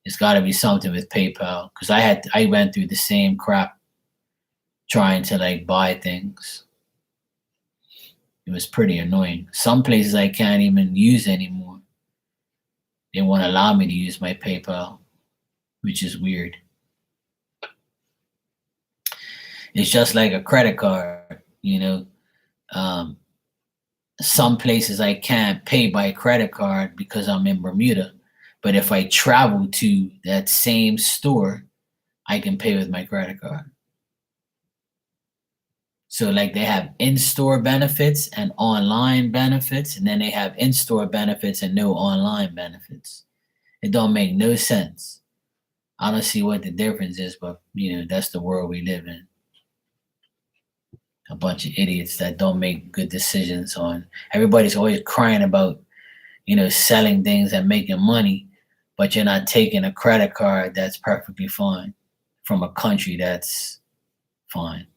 it's got to be something with PayPal. Because I went through the same crap trying to like buy things. It was pretty annoying. Some places I can't even use anymore. They won't allow me to use my PayPal, which is weird. It's just like a credit card. Um, some places I can't pay by credit card because I'm in Bermuda. But if I travel to that same store, I can pay with my credit card. So like they have in-store benefits and online benefits, and then they have in-store benefits and no online benefits. It don't make no sense. I don't see what the difference is, but that's the world we live in. A bunch of idiots that don't make good decisions on. Everybody's always crying about, selling things and making money, but you're not taking a credit card that's perfectly fine from a country that's fine.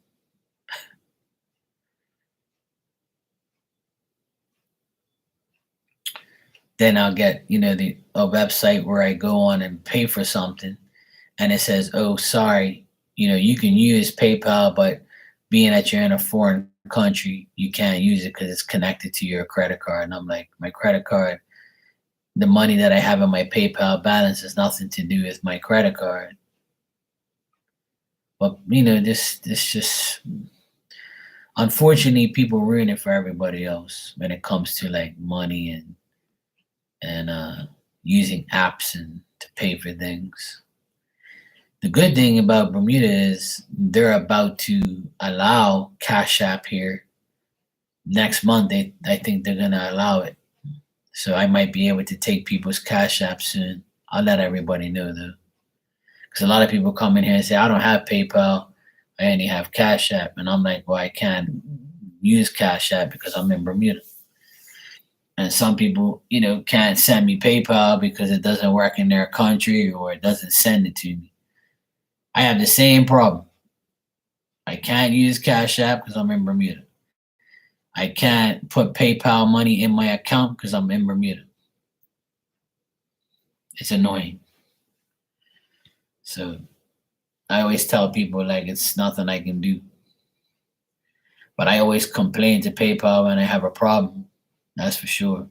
Then I'll get, a website where I go on and pay for something and it says, "Oh, sorry, you can use PayPal, but being that you're in a foreign country, you can't use it because it's connected to your credit card." And I'm like, my credit card, the money that I have in my PayPal balance has nothing to do with my credit card. But this just unfortunately people ruin it for everybody else when it comes to like money and using apps and to pay for things. The good thing about Bermuda is they're about to allow Cash App here next month. I think they're gonna allow it, so I might be able to take people's Cash App soon. I'll let everybody know though, because a lot of people come in here and say, "I don't have PayPal, I only have Cash App," and I'm like, "Well, I can't use Cash App because I'm in Bermuda." And some people, can't send me PayPal because it doesn't work in their country or it doesn't send it to me. I have the same problem. I can't use Cash App because I'm in Bermuda. I can't put PayPal money in my account because I'm in Bermuda. It's annoying. So I always tell people like it's nothing I can do. But I always complain to PayPal when I have a problem. That's for sure.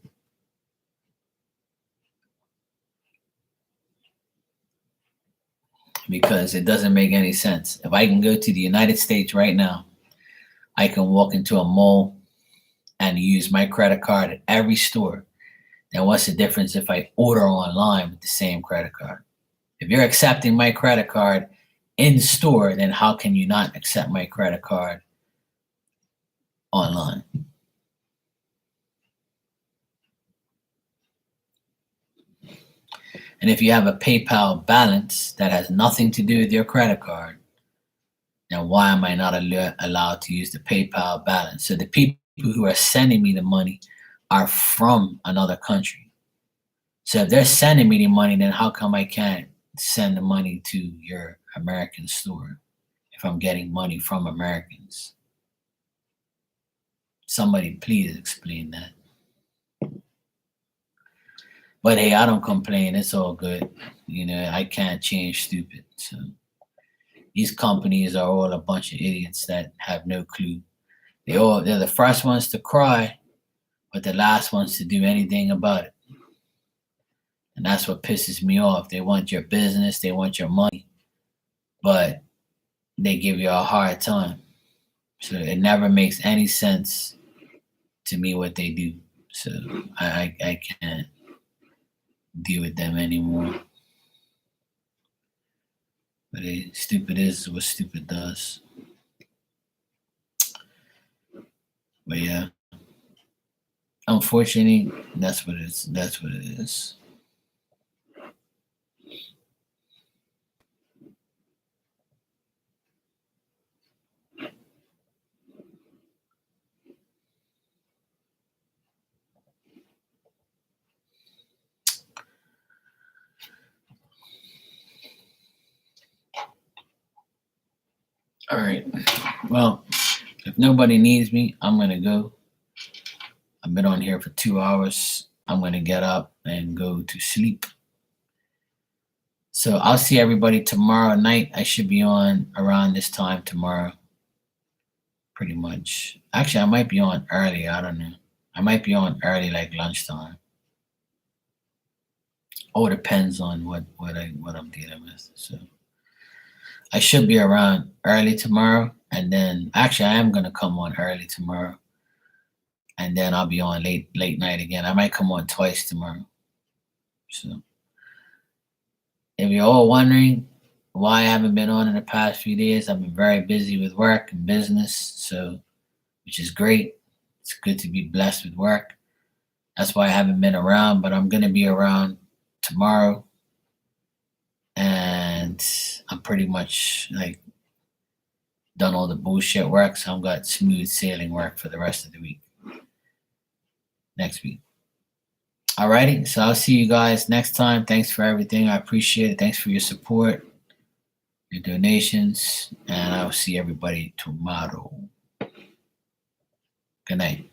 Because it doesn't make any sense. If I can go to the United States right now, I can walk into a mall and use my credit card at every store. Then what's the difference if I order online with the same credit card? If you're accepting my credit card in store, then how can you not accept my credit card online? And if you have a PayPal balance that has nothing to do with your credit card, then why am I not allowed to use the PayPal balance? So the people who are sending me the money are from another country. So if they're sending me the money, then how come I can't send the money to your American store if I'm getting money from Americans? Somebody please explain that. But hey, I don't complain. It's all good. I can't change stupid. So these companies are all a bunch of idiots that have no clue. They're the first ones to cry, but the last ones to do anything about it. And that's what pisses me off. They want your business, they want your money, but they give you a hard time. So it never makes any sense to me what they do. So I can't deal with them anymore. But stupid is what stupid does. But yeah, unfortunately, that's what it is. That's what it is. All right. Well, if nobody needs me, I'm gonna go. I've been on here for 2 hours. I'm gonna get up and go to sleep. So I'll see everybody tomorrow night. I should be on around this time tomorrow. Pretty much. Actually, I might be on early. I don't know. I might be on early, like lunchtime. All depends on what I'm dealing with. So I should be around early tomorrow, and then actually I am gonna come on early tomorrow, and then I'll be on late night again. I might come on twice tomorrow. So if you're all wondering why I haven't been on in the past few days, I've been very busy with work and business, so which is great. It's good to be blessed with work. That's why I haven't been around, but I'm gonna be around tomorrow, and I'm pretty much like done all the bullshit work, so I've got smooth sailing work for the rest of the week. Next week. Alrighty, so I'll see you guys next time. Thanks for everything. I appreciate it. Thanks for your support, your donations, and I'll see everybody tomorrow. Good night.